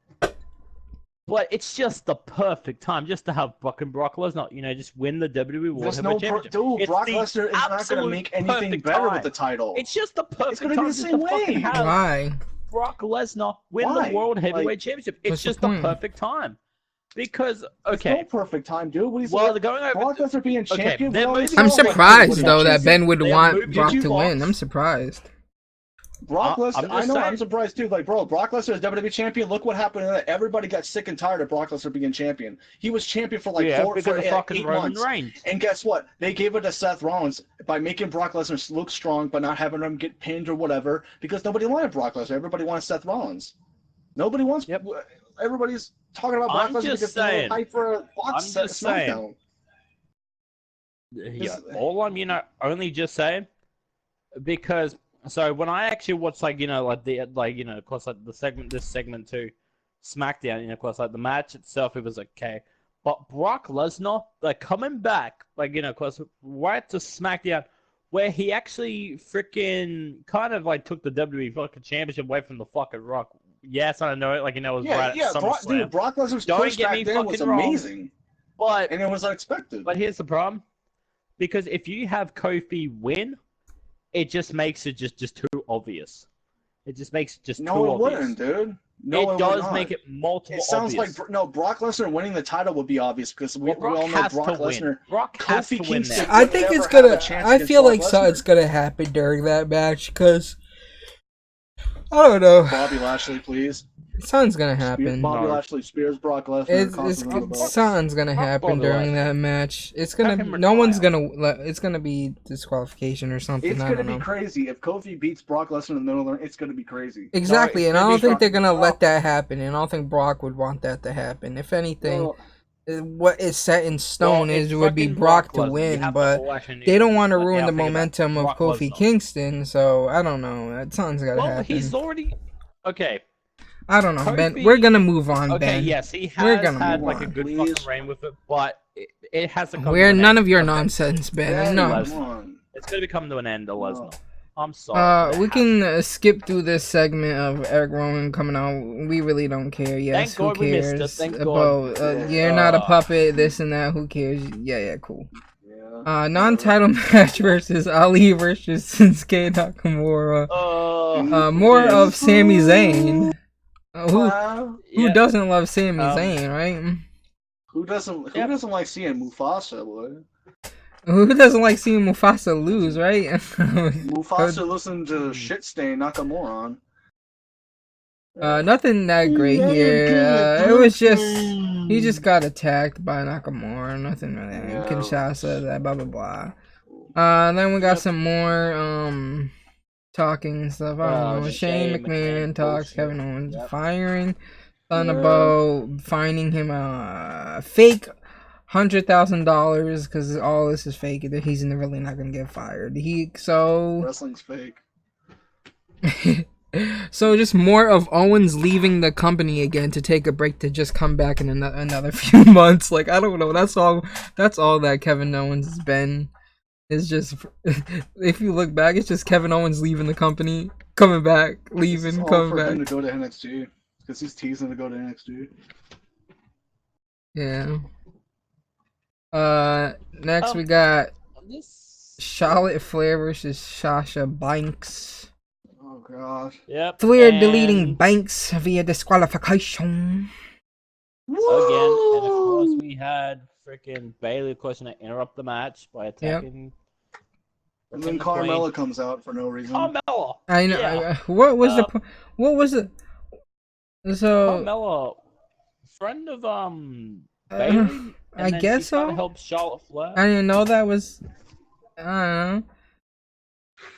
But it's just the perfect time just to have fucking Brock Lesnar, just win the WWE World Heavyweight Championship. Dude, Brock Lesnar is not going to make anything better with the title. It's just the perfect time. It's going to be the same way. Why? Brock Lesnar win the World Heavyweight Championship. It's just the perfect time. Because, okay. It's no perfect time, dude. They're going over. Brock Lesnar being champion. I'm surprised, though, that Ben would want Brock to win. I'm surprised. Brock Lesnar, I'm surprised too. Brock Lesnar is WWE champion. Look what happened. Everybody got sick and tired of Brock Lesnar being champion. He was champion for 8 months. And guess what? They gave it to Seth Rollins by making Brock Lesnar look strong, but not having him get pinned or whatever. Because nobody wanted Brock Lesnar. Everybody wanted Seth Rollins. Nobody wants. Everybody's talking about Brock Lesnar because they're hyped for a Fox SmackDown. Yeah, all I'm only just saying because. So when I actually watched of course this segment too, SmackDown, of course the match itself it was okay, but Brock Lesnar coming back of course right to SmackDown where he actually freaking kind of took the WWE fucking championship away from the fucking Rock. Yes, I know it it was right at SummerSlam. Brock Lesnar's push back then was amazing, and it was unexpected. But here's the problem, because if you have Kofi win. It just makes it just too obvious. It just makes it just too obvious. No, it wouldn't, dude. No, it does make it multiple. It sounds obvious. Brock Lesnar winning the title would be obvious because we all know Brock Lesnar. Brock has to win that. I think it's gonna. I feel like something's gonna happen during that match because I don't know. Bobby Lashley, please. Something's gonna happen. Bobby Lashley spears Brock Lesnar. Something's gonna happen during that match. It's gonna. No one's gonna. It's gonna be disqualification or something. It's gonna be crazy if Kofi beats Brock Lesnar in the middle of the ring. It's gonna be crazy. Exactly, and I don't think they're gonna let that happen. And I don't think Brock would want that to happen. If anything, what is set in stone would be Brock to win, but they don't want to ruin the momentum of Kofi Kingston. So I don't know. Something's gotta happen. He's already okay. I don't know, Ben. We're gonna move on, Ben. Okay, yes, he has had a good fucking reign with it, but it has to come. We're none of your nonsense, Ben. No. It's gonna come to an end, Lesnar. I'm sorry. We can skip through this segment of Eric Rowan coming out. We really don't care. Yes, who cares about? You're not a puppet. This and that. Who cares? Yeah, cool. Non-title match versus Ali versus Shinsuke Nakamura. More of Sami Zayn. Who doesn't love Sami Zayn, right? Who doesn't like seeing Mufasa, boy? Who doesn't like seeing Mufasa lose, right? Mufasa listened to shit stain Nakamura on. Nothing that great here. It was just he just got attacked by Nakamura. Nothing really. Kinshasa, that blah blah blah. Then we got some more talking and stuff. I don't know. Shane McMahon talks. Kevin Owens firing Thunderbolt, finding him a fake $100,000 because all this is fake. He's really not gonna get fired. Wrestling's fake. So just more of Owens leaving the company again to take a break to just come back in another few months. Like, I don't know. That's all that Kevin Owens has been. It's just, if you look back, it's just Kevin Owens leaving the company, coming back, leaving, coming back. Him to go to NXT because he's teasing to go to NXT. Yeah. Next we got Charlotte Flair versus Sasha Banks. Oh god. Yep. Flair deleting Banks via disqualification. Again, and of course we had freaking Bayley, of course, to interrupt the match by attacking. And then Carmella comes out for no reason. Carmella. I know. Yeah. What was it? So Carmella, friend of Bayley. I guess so. Help Charlotte Flair. I didn't know that was. I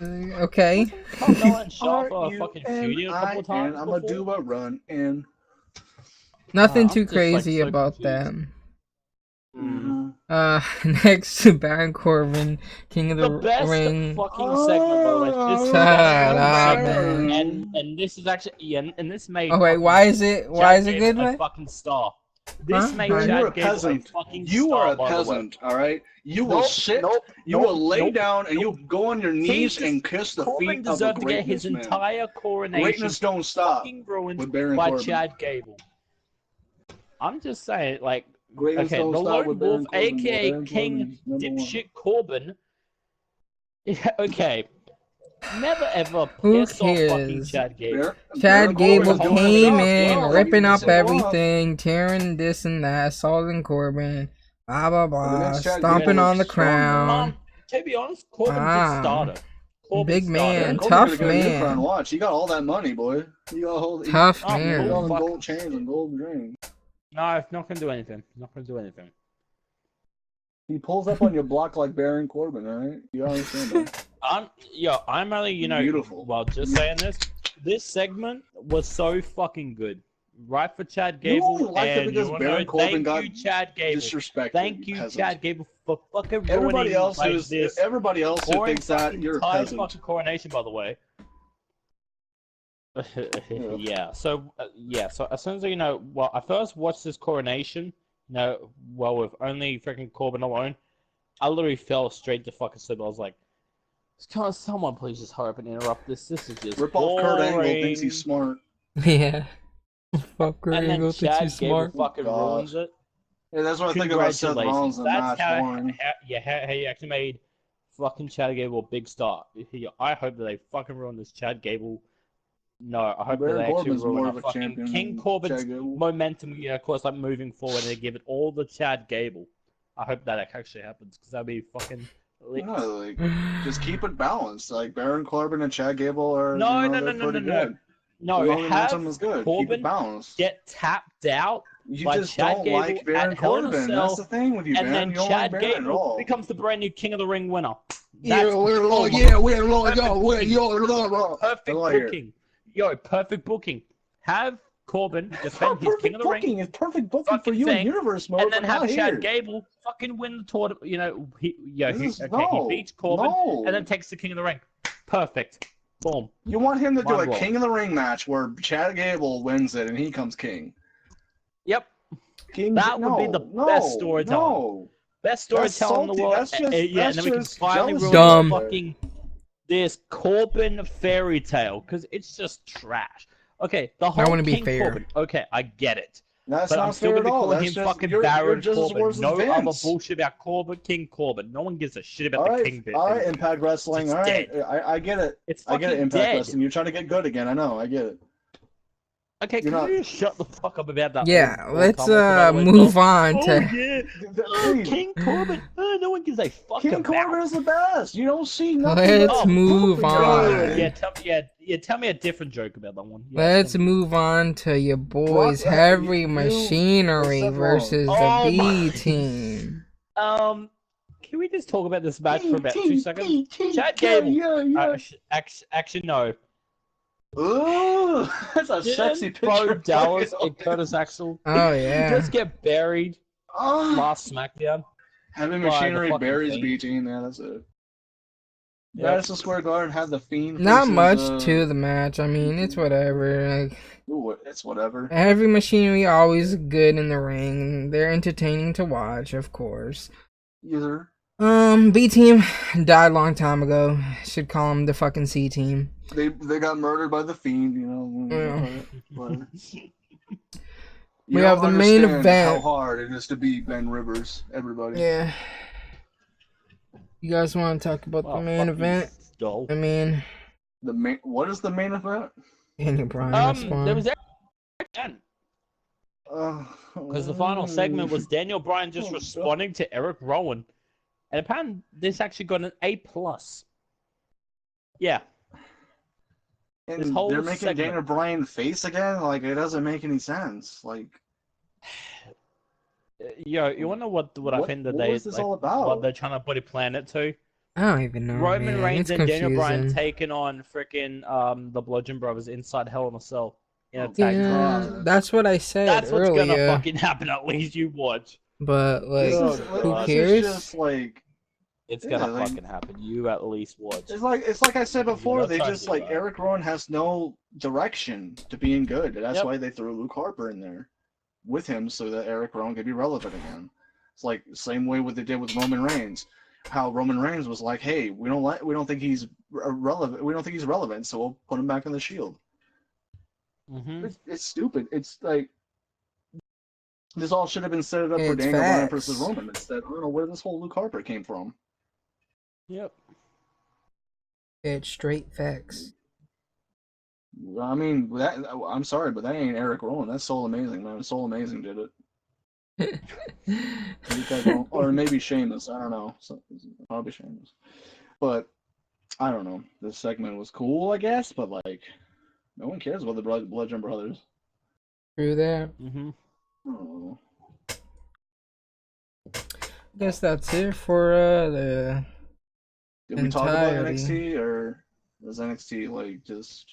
don't know. Okay. Carmella and Charlotte are fucking feuding a couple times. I'm gonna do a run and. Nothing too crazy so about them. Next, Baron Corbin, King of the Ring. Fucking segment, by the way. This man. And this is actually, and this made. Oh wait, why is it good? A fucking star. This made Chad Gable a fucking You star, are a peasant, all right. You will you will lay down, and you go on your knees and kiss the Corbin feet of the deserved to get his entire coronation. Greatness don't stop. Ruined with Baron by Corbin. Chad Gable. I'm just saying, like, Greatness okay, the don't stop Lone with Wolf, Baron Corbin, aka Baron King Corbin's Dipshit Corbin. Yeah, okay. Never ever Who piss off fucking cares? Chad Gable. Chad Gable Corbin's came doing it in, well. ripping up He's doing it well. everything, tearing this and that, assaulting Corbin, blah blah blah, next Chad stomping Gable on the is strong, crown. To be honest, Corbin did start it. Corbin Big man, Corbin's tough gonna go to man. and watch. He got all that money, boy. He got all Tough he man. got all the gold chains and gold rings. No, not gonna do anything. Not gonna do anything. He pulls up on your block like Baron Corbin, right? You understand that? I'm only, Beautiful. Well, just saying this. This segment was so fucking good. Right for Chad Gable. You only liked it because Baron Corbin got thank you, Chad Gable. disrespected. Thank you, Chad Gable, for fucking ruining Everybody else like who's this. everybody else who thinks that you're a peasant. Fucking coronation, by the way. Yeah. So as soon as I first watched this coronation, with only freaking Corbin alone, I literally fell straight to fucking sleep. I was like, someone please just hurry up and interrupt this. This is just Rip off Kurt Angle thinks he's smart. Yeah. Fuck Kurt and Angle then thinks Chad he's Gable smart. fucking ruins it. Yeah, that's what I think about Seth Rollins in the match. How he actually made fucking Chad Gable a big star. I hope that they fucking ruin this Chad Gable. No, I hope that they actually ruin a fucking King Corbin's momentum. Of course, like moving forward, and they give it all to Chad Gable. I hope that actually happens because that'd be fucking. No, just keep it balanced. Like Baron Corbin and Chad Gable are. No. The momentum is good. Corbin keep it balanced. Get tapped out. You by just Chad don't Gable like Baron Corbin. That's the thing with you, and man. then You don't Chad like Baron at all. Gable becomes the brand new King of the Ring winner. Perfect booking. Perfect booking. Have Corbin defend his King of the Ring. It's perfect booking for you in universe mode. And then have Chad Gable fucking win the tournament. He beats Corbin and then takes the King of the Ring. Perfect. Boom. You want him to do a King of the Ring match where Chad Gable wins it and he comes king. Yep. That would be the best storytelling. Best storytelling in the world. And then we can finally ruin fucking this Corbin fairy tale because it's just trash. Okay, the whole I want to be King fair. Corbin. Okay, I get it. That's but not I'm still fair gonna at be all. calling That's him just, fucking you're Baron just as Corbin. worse as No other Vince. bullshit about Corbin, King Corbin. No one gives a shit about the King bit. All right, Impact Wrestling. All right, I get it. It's I get it, fucking Impact dead. Wrestling. You're trying to get good again. I know. I get it. Okay, You're can not- you just shut the fuck up about that? Yeah, all let's comments about it? move on Oh to. yeah, Please. King Corbin. No one gives a fuck King about. Corbin is the best. You don't see nothing. Let's but move Corbin. on. Yeah, tell me a different joke about that one. Yeah, Let's thank you. move on to your boys' Brock- heavy you- machinery Seth versus the Oh B my- team. Can we just talk about this match for about 2 Team, seconds? team, Chad yeah, Gable. yeah. Actually, no. Ooh, that's a sexy Didn't picture. Bo Dallas and Curtis Axel Oh yeah. just get buried Oh, last SmackDown? heavy by the machinery fucking buries Fiend. B team. Yeah, that's it. Yep. Madison Square Garden had the Fiend. Not versus, much to the match. I mean, it's whatever. Like, Ooh, it's whatever. heavy machinery always good in the ring. They're entertaining to watch, of course. Either. B team died a long time ago. Should call them the fucking C team. They got murdered by the Fiend. You know. Yeah. Whatever. We You have don't the main understand event. How hard it is to beat Ben Rivers, everybody. Yeah. You guys want to talk about the main event? Dull. I mean, The main. What is the main event? Daniel Bryan spawn. There was again because the final segment was Daniel Bryan just Oh, responding to Eric Rowan, and apparently this actually got an A+. Yeah. And this whole they're making segment. Daniel Bryan face again. Like it doesn't make any sense. Like Yo, you wanna know what I think that what was this all about? what they're trying to put a planet to? I don't even know. Roman man. Reigns It's and Daniel Bryan confusing. taking on freaking the Bludgeon Brothers inside Hell in a Cell in a Oh, tag team. Yeah, that's what I said That's what's earlier. gonna fucking happen. At least you watch. But like, this who is cares? just like It's Yeah, gonna like- fucking happen. You at least watch. it's like I said before. that's They how I just feel like about it. Eric Rowan has no direction to being good. That's Yep. why they threw Luke Harper in there with him so that Eric Rowan could be relevant again. It's like same way what they did with Roman Reigns. How Roman Reigns was like, "Hey, we don't think he's relevant. We don't think he's relevant, so we'll put him back in the Shield." Mm-hmm. It's stupid. It's like this all should have been set up for It's Daniel Bryan facts. versus Roman instead. I don't know where this whole Luke Harper came from. Yep. It's straight facts. I mean, I'm sorry, but that ain't Eric Rowan. That's Soulamazin, man. Soulamazin did it. Or maybe Sheamus. I don't know. Probably Sheamus. But I don't know. This segment was cool, I guess, but like, no one cares about the Bludgeon Brothers. True that. Mm-hmm. Oh. I guess that's it for the. Did we talk about Entirety. NXT or was NXT like just?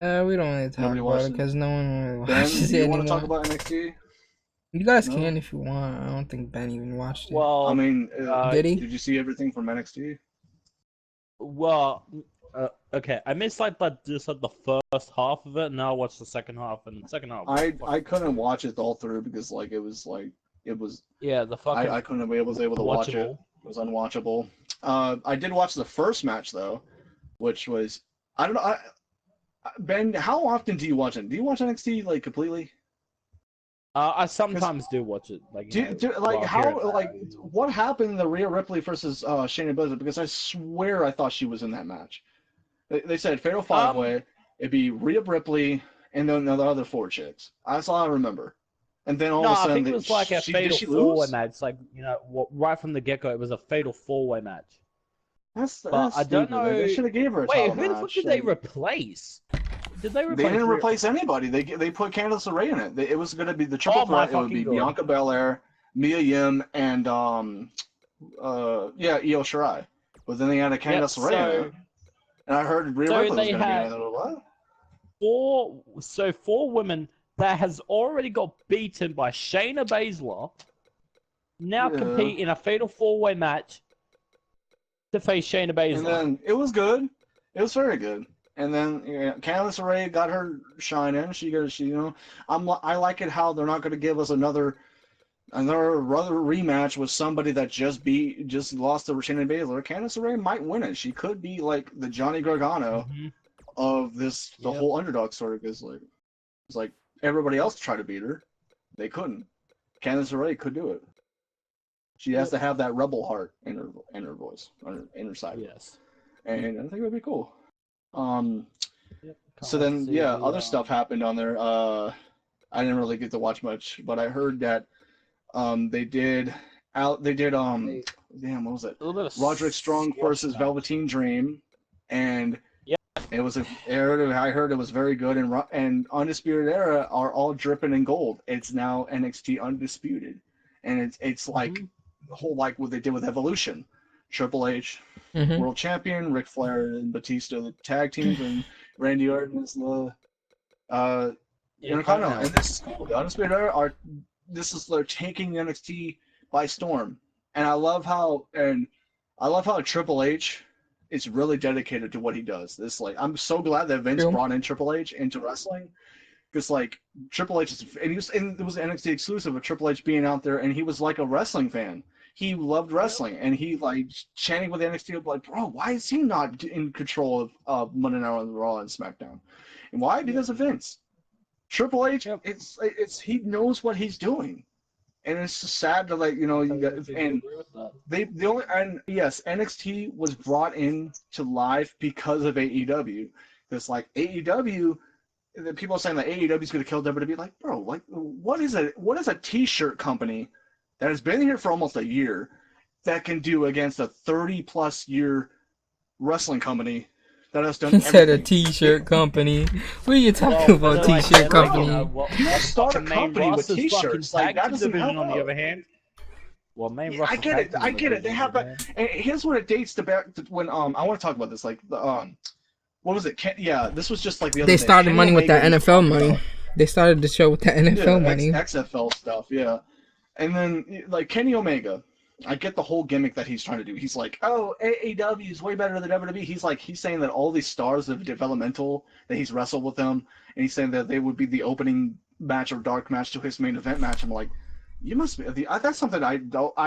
We don't really talk Nobody about watched it it? because no one really Ben, watches do it you want to talk anymore. about NXT? You guys No? can if you want. I don't think Ben even watched it. Well, I mean, Did he? did you see everything from NXT? Okay. I missed like just like the first half of it, and now I watched the second half, and the second half. was I fucking- couldn't watch it all through because it was yeah, the fucking I couldn't be able to watch it. watchable. It was unwatchable. I did watch the first match though, which was I don't know. Ben, how often do you watch it? Do you watch NXT like completely? I sometimes do watch it. Like, you know, Like well, how here and there. like what happened in the Rhea Ripley versus Shayna Baszler? Because I swear I thought she was in that match. They said Fatal 5-Way. It'd be Rhea Ripley and then the other 4 chicks. That's all I remember. And then all No, of a sudden, I think it was like a did fatal she 4-way lose? match. Like, you know, right from the get-go, it was a fatal 4-way match. That's I don't stupid. know- They should have gave her a Wait, title who the fuck match. did they replace? Did they replace? They didn't Rhea- replace anybody. They put Candice LeRae in it. It was going to be the triple Oh, my threat. It would be fucking God. Bianca Belair, Mia Yim, and Io Shirai. But then they had a Candice LeRae in it. And I heard Rhea so Ripley was they going to be had- in it. What? 4 women that has already got beaten by Shayna Baszler now Yeah. compete in a fatal 4-way match to face Shayna Baszler. And then it was good. It was very good. And then Candice LeRae got her shine in. She I like it how they're not going to give us another rematch with somebody that just lost to Shayna Baszler. Candice LeRae might win it. She could be like the Johnny Gargano Mhm. of the Yep. whole underdog story. Because it's like everybody else tried to beat her, they couldn't. Candice LeRae could do it. She has to have that rebel heart in her voice, on her inner side. Yes. And I think it would be cool. So then, yeah, other stuff happened on there. I didn't really get to watch much, but I heard that they did damn, what was it? Roderick Strong versus Velveteen Dream, and it was I heard it was very good, and Undisputed Era are all dripping in gold. It's now NXT Undisputed, and it's like the whole like what they did with Evolution. Triple H, World Champion, Ric Flair and Batista, the tag teams, and Randy Orton is the Intercontinental. And this is cool. The Undisputed Era they're taking NXT by storm. And I love how Triple H is really dedicated to what he does. I'm so glad that Vince brought in Triple H into wrestling. Because like Triple H it was an NXT exclusive of Triple H being out there, and he was like a wrestling fan. He loved wrestling, and he like chanting with NXT, like, bro, why is he not in control of Monday Night Raw and SmackDown? And why? Because of Vince. Triple H, it's he knows what he's doing, and it's just sad to like yes, NXT was brought in to live because of AEW. Because like AEW. The people are saying that AEW is going to kill WWE. Like, bro, like, what is a T-shirt company that has been here for almost a year that can do against a 30+ year wrestling company that has done everything? He said a T-shirt company. What are you talking about, T-shirt company? You start a company with T-shirts. Like, that doesn't help. On the other hand, well, I get it. They have that. And here's what it dates to back to when I want to talk about this. Like the what was it? This was just like the other day. They started money with that NFL money. They started the show with that NFL money. XFL stuff, yeah. And then, like, Kenny Omega, I get the whole gimmick that he's trying to do. He's like, oh, AEW is way better than WWE. He's saying that all these stars of developmental, that he's wrestled with them, and he's saying that they would be the opening match or dark match to his main event match. I'm like, you must be. That's something I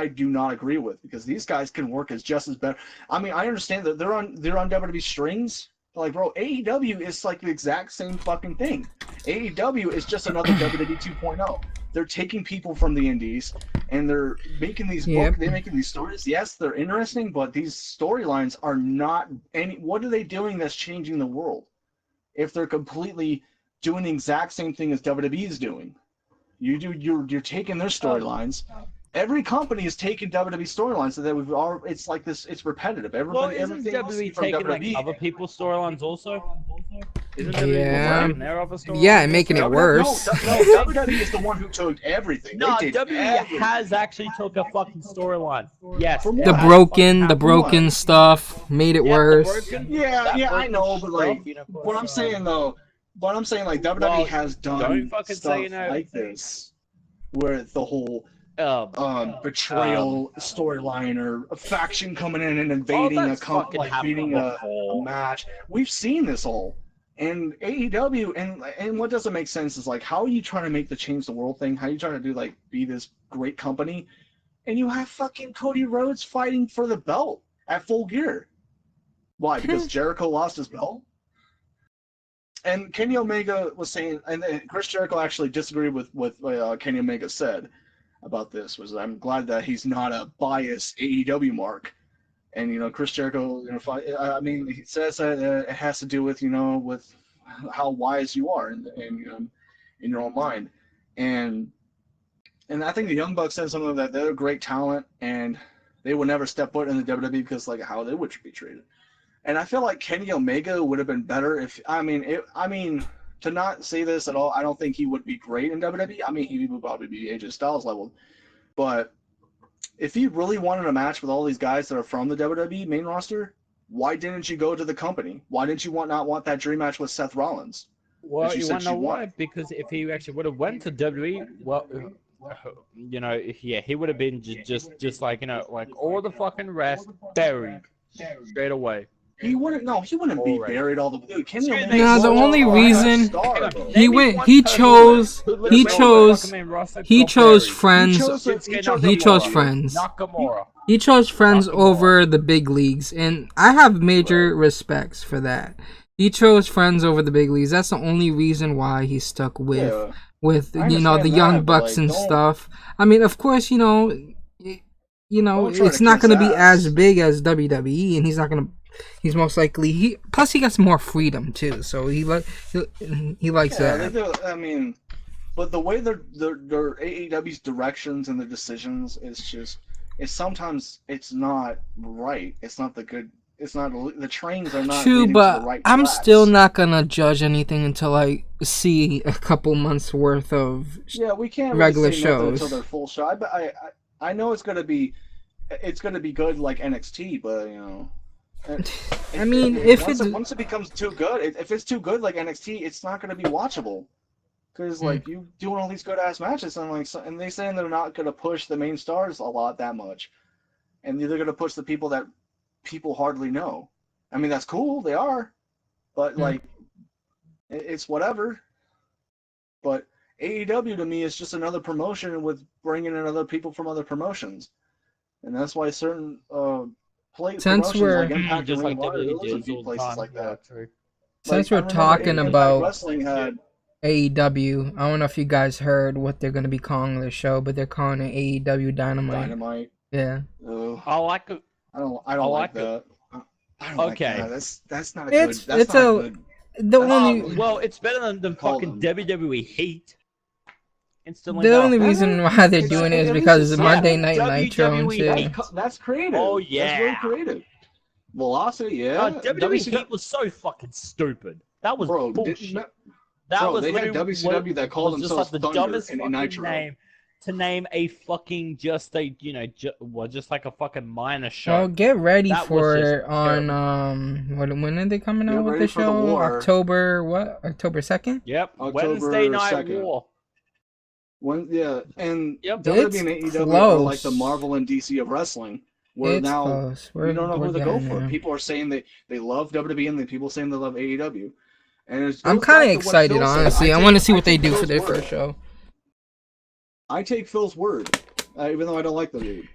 do not agree with, because these guys can work as just as better. I mean, I understand that they're on WWE strings. Like, bro, AEW is like the exact same fucking thing. AEW is just another WWE 2.0. They're taking people from the indies and they're making these they're making these stories. Yes, they're interesting, but these storylines are not what are they doing that's changing the world? If they're completely doing the exact same thing as WWE is doing. You're taking their storylines. Every company is taking WWE storylines, so that it's like this. It's repetitive. Isn't WWE taking like other people's storylines also? Isn't WWE their other storylines? Yeah, and making it worse. No, WWE is the one who took everything. No, WWE has actually took a fucking storyline. Yes, the broken stuff made it worse. Yeah, I know, but like, what I'm saying like WWE has done stuff like this, where the whole betrayal storyline or a faction coming in and invading a match. We've seen this all. And AEW, and what doesn't make sense is like, how are you trying to make the change the world thing? How are you trying to do like be this great company, and you have fucking Cody Rhodes fighting for the belt at Full Gear? Why? Because Jericho lost his belt? And Kenny Omega was saying, and Chris Jericho actually disagreed with what Kenny Omega said about this. Was I'm glad that he's not a biased AEW mark. And Chris Jericho, he says that it has to do with with how wise you are in your own mind, and I think the Young Bucks said something that they're great talent and they would never step foot in the WWE because like how they would be treated. And I feel like Kenny Omega would have been better if to not say this at all. I don't think he would be great in WWE. I mean, he would probably be AJ Styles level, but if you really wanted a match with all these guys that are from the WWE main roster, why didn't you go to the company? Why didn't you not want that dream match with Seth Rollins? Well, you want to know why? Because if he actually would have went to WWE, well, he would have been just like like all the furing rest buried straight away. He wouldn't be buried all the way. No, the only reason he chose friends over the big leagues, and I have major respects for that. He chose friends over the big leagues. That's the only reason why he stuck with the Young Bucks and stuff. I mean, of course, it's not going to be as big as WWE, and he's not going to He's most likely plus he gets more freedom too, so he likes that. I mean, but the way their AEW's directions and their decisions is sometimes it's not right. It's not the good. It's not the trains are not true, leading but to the right I'm tracks. still not gonna judge anything until I see a couple months worth of we can't regular really say nothing shows until they're full show. I know it's gonna be good like NXT, but you know. I mean, once it becomes too good, if it's too good like NXT, it's not going to be watchable. Because like you doing all these good ass matches, and they saying they're not going to push the main stars a lot that much, and they're going to push the people that people hardly know. I mean, that's cool, they are, but like it's whatever. But AEW to me is just another promotion with bringing in other people from other promotions, and that's why certain since we're like Impact just like WWE would do places like that. Since we're talking about AEW, I don't know if you guys heard what they're gonna be calling their show, but they're calling it AEW Dynamite. Yeah. I like it. I don't like that. I don't okay. Like that. That's not a good. That's not good. Well, it's better than fucking WWE Heat. The only reason why they're doing it is because it's Monday Night Nitro and shit. That's creative. Oh yeah, that's really creative. Velocity, yeah. WWE Heat was so fucking stupid. That was bullshit. That was they had WCW that called themselves like the Thunder dumbest and fucking Nitro. name to name a fucking just like a fucking minor show. Well, get ready for it on when are they coming out with the show? October 2nd? Yep, October Wednesday Night 2nd. War. And Yep. WWE and AEW are like the Marvel and DC of wrestling. Where it's now close. you don't know who to go for. People are saying they love WWE and people saying they love AEW. And I'm kind of excited, honestly. I want to see what they do for their first show. I take Phil's word, even though I don't like the dude.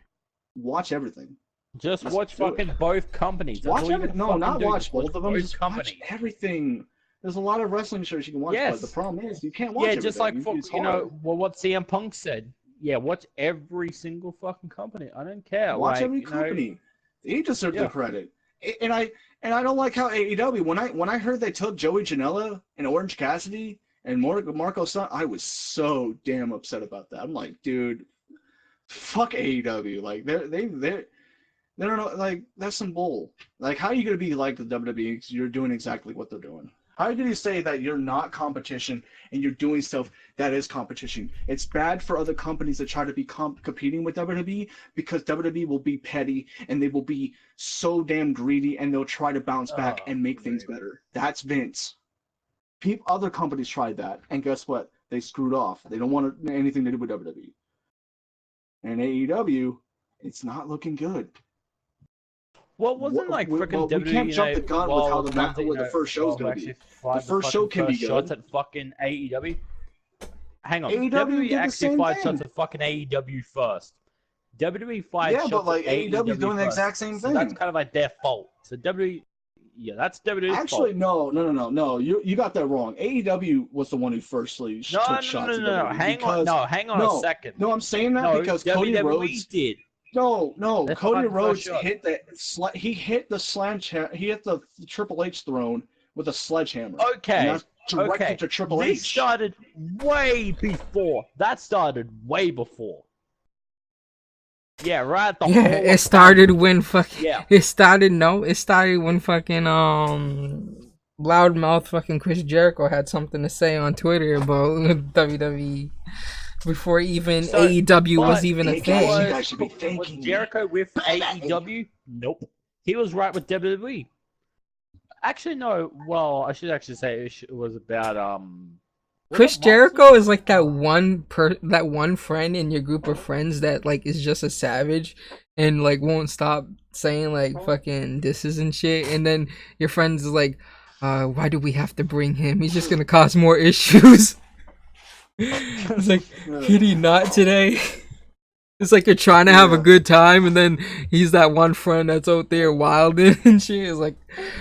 Watch everything. Just watch fucking both companies. Watch everything. No, not watch both of them. Just watch everything. There's a lot of wrestling shows you can watch, but the problem is you can't watch everything. Just like what CM Punk said. Yeah, watch every single fucking company. I don't care. Watch every company. They deserve the credit. And I don't like how AEW when I heard they took Joey Janela and Orange Cassidy and Marco Stunt, I was so damn upset about that. I'm like, dude, fuck AEW. Like they don't know, like that's some bull. Like how are you gonna be like the WWE? You're doing exactly what they're doing. How can you say that you're not competition and you're doing stuff that is competition? It's bad for other companies that try to be competing with WWE because WWE will be petty and they will be so damn greedy and they'll try to bounce back and make things better. That's Vince. Other companies tried that, and guess what? They screwed off. They don't want anything to do with WWE. And AEW, it's not looking good. Well, wasn't like freaking WWE? We can't jump the gun with how the first show's going to be. The first show can be good. Shots at fucking AEW. Hang on. AEW actually fired shots at fucking AEW first. WWE fired shots but like at AEW is doing the exact same thing. So that's kind of like their fault. So that's WWE's Actually, fault. No. You got that wrong. AEW was the one who firstly took shots at WWE. No. Hang on a second. No, I'm saying that because Cody WWE Rhodes did. No. Cody Rhodes hit the sledgehammer. He hit the Triple H throne with a sledgehammer. Okay. Directed to Triple H. This started way before. That started way before. Yeah, right. It started when fucking. Yeah. It started when fucking loudmouth fucking Chris Jericho had something to say on Twitter about WWE. Before even AEW was even a thing. You guys should be thanking was Jericho with AEW? Nope. He was right with WWE. Actually, no. Well, I should actually say it was about Chris Jericho is like that one friend in your group of friends that like is just a savage and like won't stop saying like fucking disses and shit, and then your friends is like, why do we have to bring him? He's just gonna cause more issues. It's like, did he not today? It's like you're trying to have a good time, and then he's that one friend that's out there wilding and shit. It's like,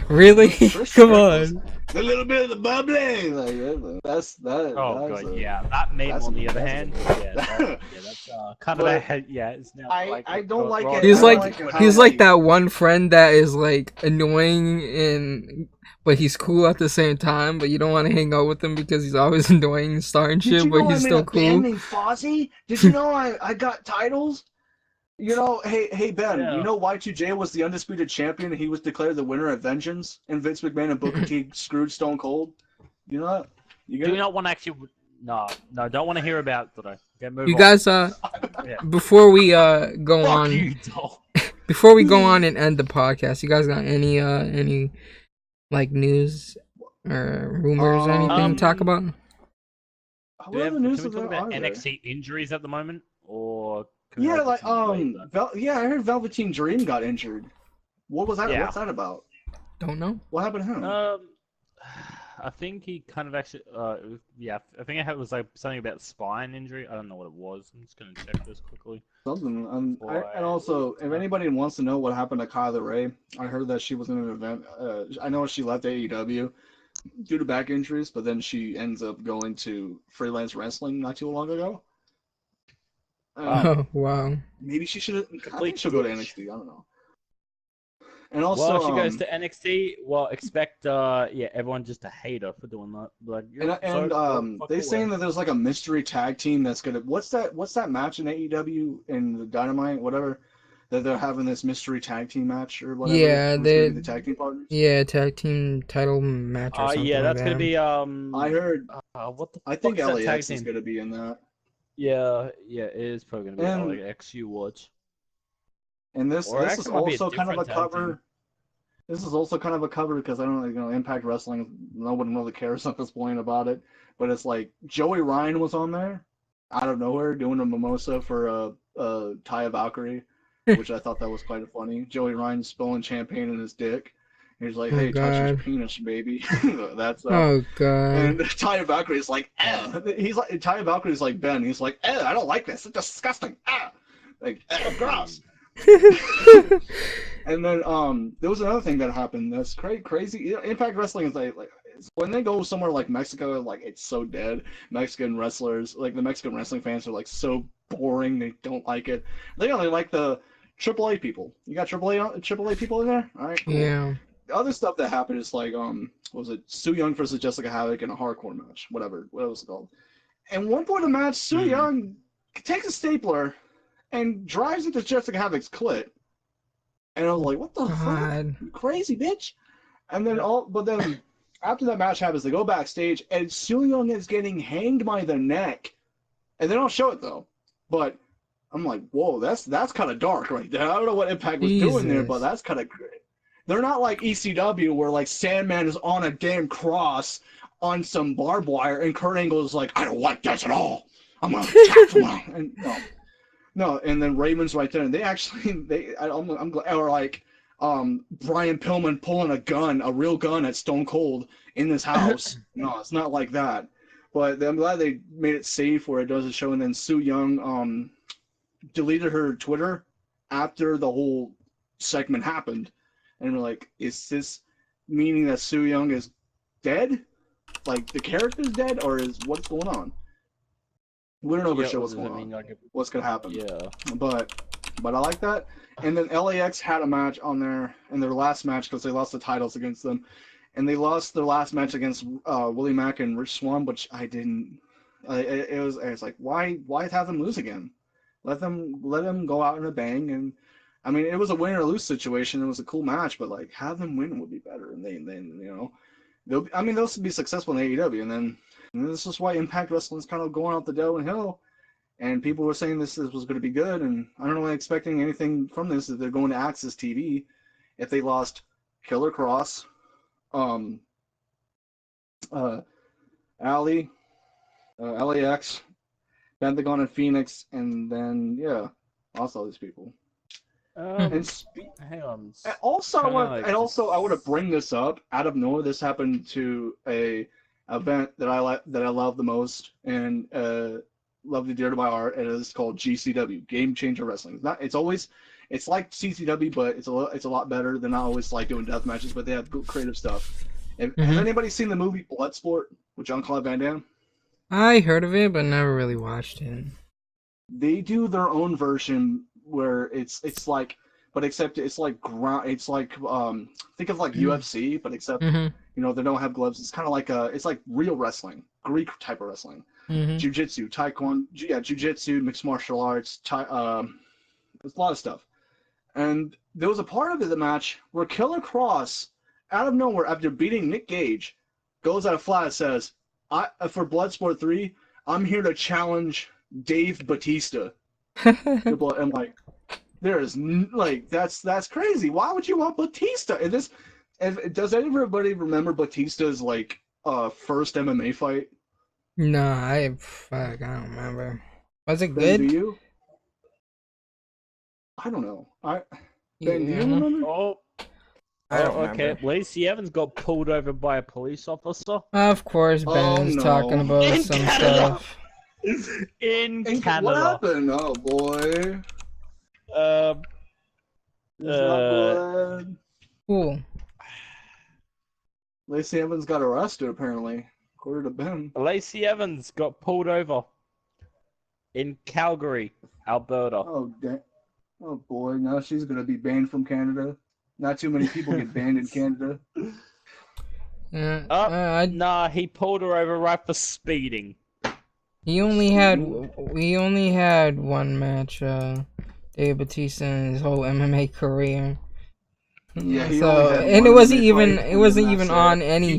Really? Trish Come Stratus. on. A little bit of the bubbling. Like that's that. Oh that's god, a, yeah. That meme that's on the a- other that's a- hand, that's kind of But it's now like I don't like Rollins it. He's I don't like like how he's like like that one friend that is like annoying and but he's cool at the same time, but you don't want to hang out with him because he's always annoying and starting Did shit, you but know he's I'm in a still band cool. named Fozzy? Did you know I got titles? You know, hey Ben, Yeah. you know Y2J was the undisputed champion and he was declared the winner at Vengeance and Vince McMahon and Booker T screwed Stone Cold? You know that? You get Do it? not want to actually. No, don't want to hear about it today. Okay, move You on. guys Yeah. before we go Fuck on you, doll. before we go on and end the podcast, you guys got any like news or rumors or anything to talk about? What other news Can we is talk there? about Are there? NXT injuries at the moment, or can we Yeah, hold like this until later? yeah, I heard Velveteen Dream got injured. What was that? Yeah. What's that about? Don't know. What happened to him? I think he kind of actually, I think it was like something about spine injury. I don't know what it was. I'm just gonna check this quickly. Something. Boy. And also, if anybody wants to know what happened to Kyla Ray, I heard that she was in an event. I know she left AEW due to back injuries, but then she ends up going to freelance wrestling not too long ago. Oh wow. Maybe she should. I Complete think she'll go to bitch. NXT. I don't know. And also, Well, if she goes to NXT, well, expect everyone just to hate her for doing that. Like, they saying that there's like a mystery tag team that's gonna. What's that match in AEW in the Dynamite, whatever, that they're having this mystery tag team match or whatever. Yeah, who's gonna be the tag team partners. Yeah, tag team title match or something. yeah, that's like gonna be I heard. what the I fuck think is that tag LAX is team? gonna be in that. Yeah, it is probably gonna be And- LAX. You watch. And this Or is actually might be a also kind of a different tag team. cover. This is also kind of a cover because I don't know, Impact Wrestling, no one really cares at this point about it. But it's like Joey Ryan was on there, out of nowhere, doing a mimosa for Taya Valkyrie, which I thought that was quite funny. Joey Ryan spilling champagne in his dick. He's like, Oh, "Hey, touch your God. penis, baby." That's Oh god. And Taya Valkyrie's like, he's like Taya Valkyrie's like Ben. He's like, I don't like this. It's disgusting. Like, gross. And then there was another thing that happened that's crazy. You know, Impact Wrestling is like when they go somewhere like Mexico, like it's so dead. Mexican wrestlers, like the Mexican wrestling fans, are like so boring. They don't like it. They only like the AAA people. You got AAA people in there? All right, cool. Yeah. The other stuff that happened is like what was it? Su Yung versus Jessica Havoc in a hardcore match, whatever. What was it called? And one point of the match, Su Yung takes a stapler and drives into Jessica Havoc's clit. And I was like, what the fuck? You crazy bitch. And then but then after that match happens, they go backstage and Su Yung is getting hanged by the neck. And they don't show it though. But I'm like, whoa, that's kind of dark right there. I don't know what Impact was doing there, but that's kind of great. They're not like ECW where like Sandman is on a damn cross on some barbed wire and Kurt Angle is like, I don't like this at all. I'm gonna tackle him. And no, and then Raymond's right there, and they actually I'm glad, or like Brian Pillman pulling a real gun at Stone Cold in this house. No, it's not like that. But I'm glad they made it safe where it doesn't show. And then Su Yung deleted her Twitter after the whole segment happened, and we're like, is this meaning that Su Yung is dead? Like the character's dead, or is what's going on? We don't know for sure what's going on. What's gonna happen? Yeah. But I like that. And then LAX had a match on there in their last match because they lost the titles against them, and they lost their last match against Willie Mack and Rich Swann, which I didn't. It was like why have them lose again? Let them go out in a bang, and I mean it was a win or lose situation. It was a cool match, but like have them win would be better, and then they'll be successful in AEW, and this is why Impact Wrestling is kind of going out the downhill. And people were saying this was going to be good, and I don't know expecting anything from this if they're going to Access TV. If they lost Killer Cross, Ali, LAX, Pentagon and Phoenix, and then lost all these people. Hang on. Also, I want to bring this up out of nowhere. This happened to a event that I love the most and love to dear to my heart. And it's called GCW, Game Changer Wrestling. It's It's like CCW, but it's a lot better. They're not always like doing death matches, but they have good creative stuff. Has anybody seen the movie Bloodsport with Jean-Claude Van Damme? I heard of it, but never really watched it. They do their own version where it's like, but except it's like ground. It's like think of like UFC, but except you know they don't have gloves. It's kind of like it's like real wrestling, Greek type of wrestling, jiu-jitsu, taekwondo, jiu-jitsu, mixed martial arts. There's a lot of stuff. And there was a part of the match where Killer Cross, out of nowhere, after beating Nick Gage, goes out flat and says, for Bloodsport 3, I'm here to challenge Dave Batista. I'm like, that's crazy. Why would you want Batista? Does anybody remember Batista's first MMA fight? No, I don't remember. Was it Ben, good? do you? I don't know. Ben, do you remember? Oh, I don't okay. remember. Lacey Evans got pulled over by a police officer. Of course, Ben's talking about In some Canada. stuff. In Canada. What happened? Oh boy. It's not good. Cool. Lacey Evans got arrested apparently, according to Ben. Lacey Evans got pulled over in Calgary, Alberta. Oh boy, now she's gonna be banned from Canada. Not too many people get banned in Canada. Nah, he pulled her over right for speeding. We only had one match, Dave Batista in his whole MMA career. Yeah, it wasn't even on any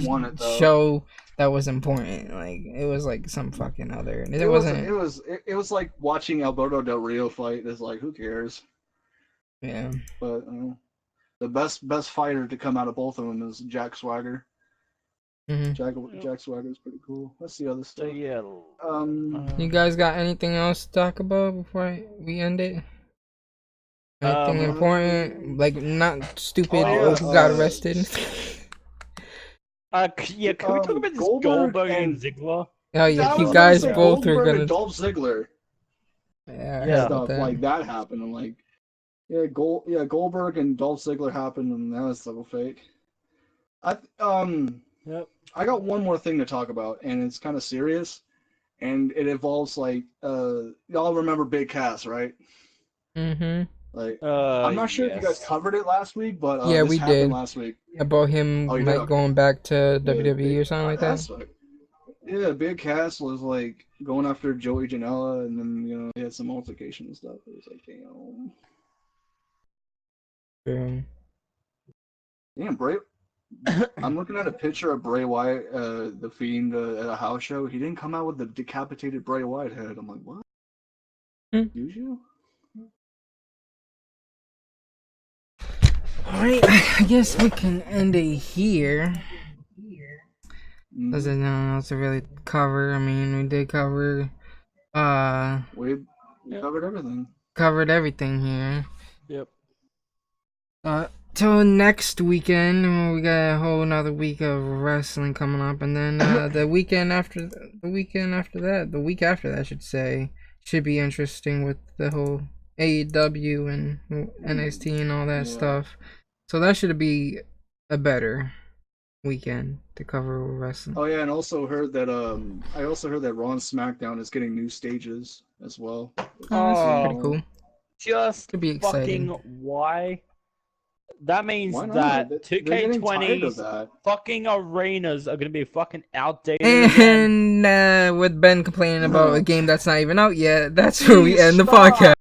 show that was important. Like it was like some fucking other. It was like watching Alberto Del Rio fight. It's like, who cares? Yeah. But the best fighter to come out of both of them is Jack Swagger. Jack Swagger is pretty cool. Let's see other stuff. Yeah. You guys got anything else to talk about before we end it? Anything important? Like not stupid. Who got arrested? Can we talk about this Goldberg and Ziggler? Oh yeah, you guys both are gonna. Dolph Ziggler. Yeah. Stuff like that happened. I'm like, Goldberg and Dolph Ziggler happened, and that was so fake. I got one more thing to talk about, and it's kind of serious, and it involves y'all remember Big Cass, right? I'm not sure if you guys covered it last week, but yeah, this we happened did. last week. About him going back to WWE or something like that. Yeah, Big Cass was going after Joey Janela, and then he had some altercation and stuff. It was like, damn. Damn, Bray. I'm looking at a picture of Bray Wyatt, the Fiend, at a house show. He didn't come out with the decapitated Bray Wyatt head. I'm like, what? Did you? Alright, I guess we can end it here. There's nothing else to really cover. I mean, we did cover. We covered everything. Covered everything here. Yep. Till next weekend, we got a whole another week of wrestling coming up, and then the week after that, I should say, should be interesting with the whole AEW and NXT and all that stuff. So that should be a better weekend to cover wrestling. Oh yeah, and also heard that I also heard that Raw and SmackDown is getting new stages as well. That's pretty cool. Just could be exciting. Why? That means that 2K20's fucking arenas are gonna be fucking outdated. And with Ben complaining about a game that's not even out yet, that's where we end the podcast.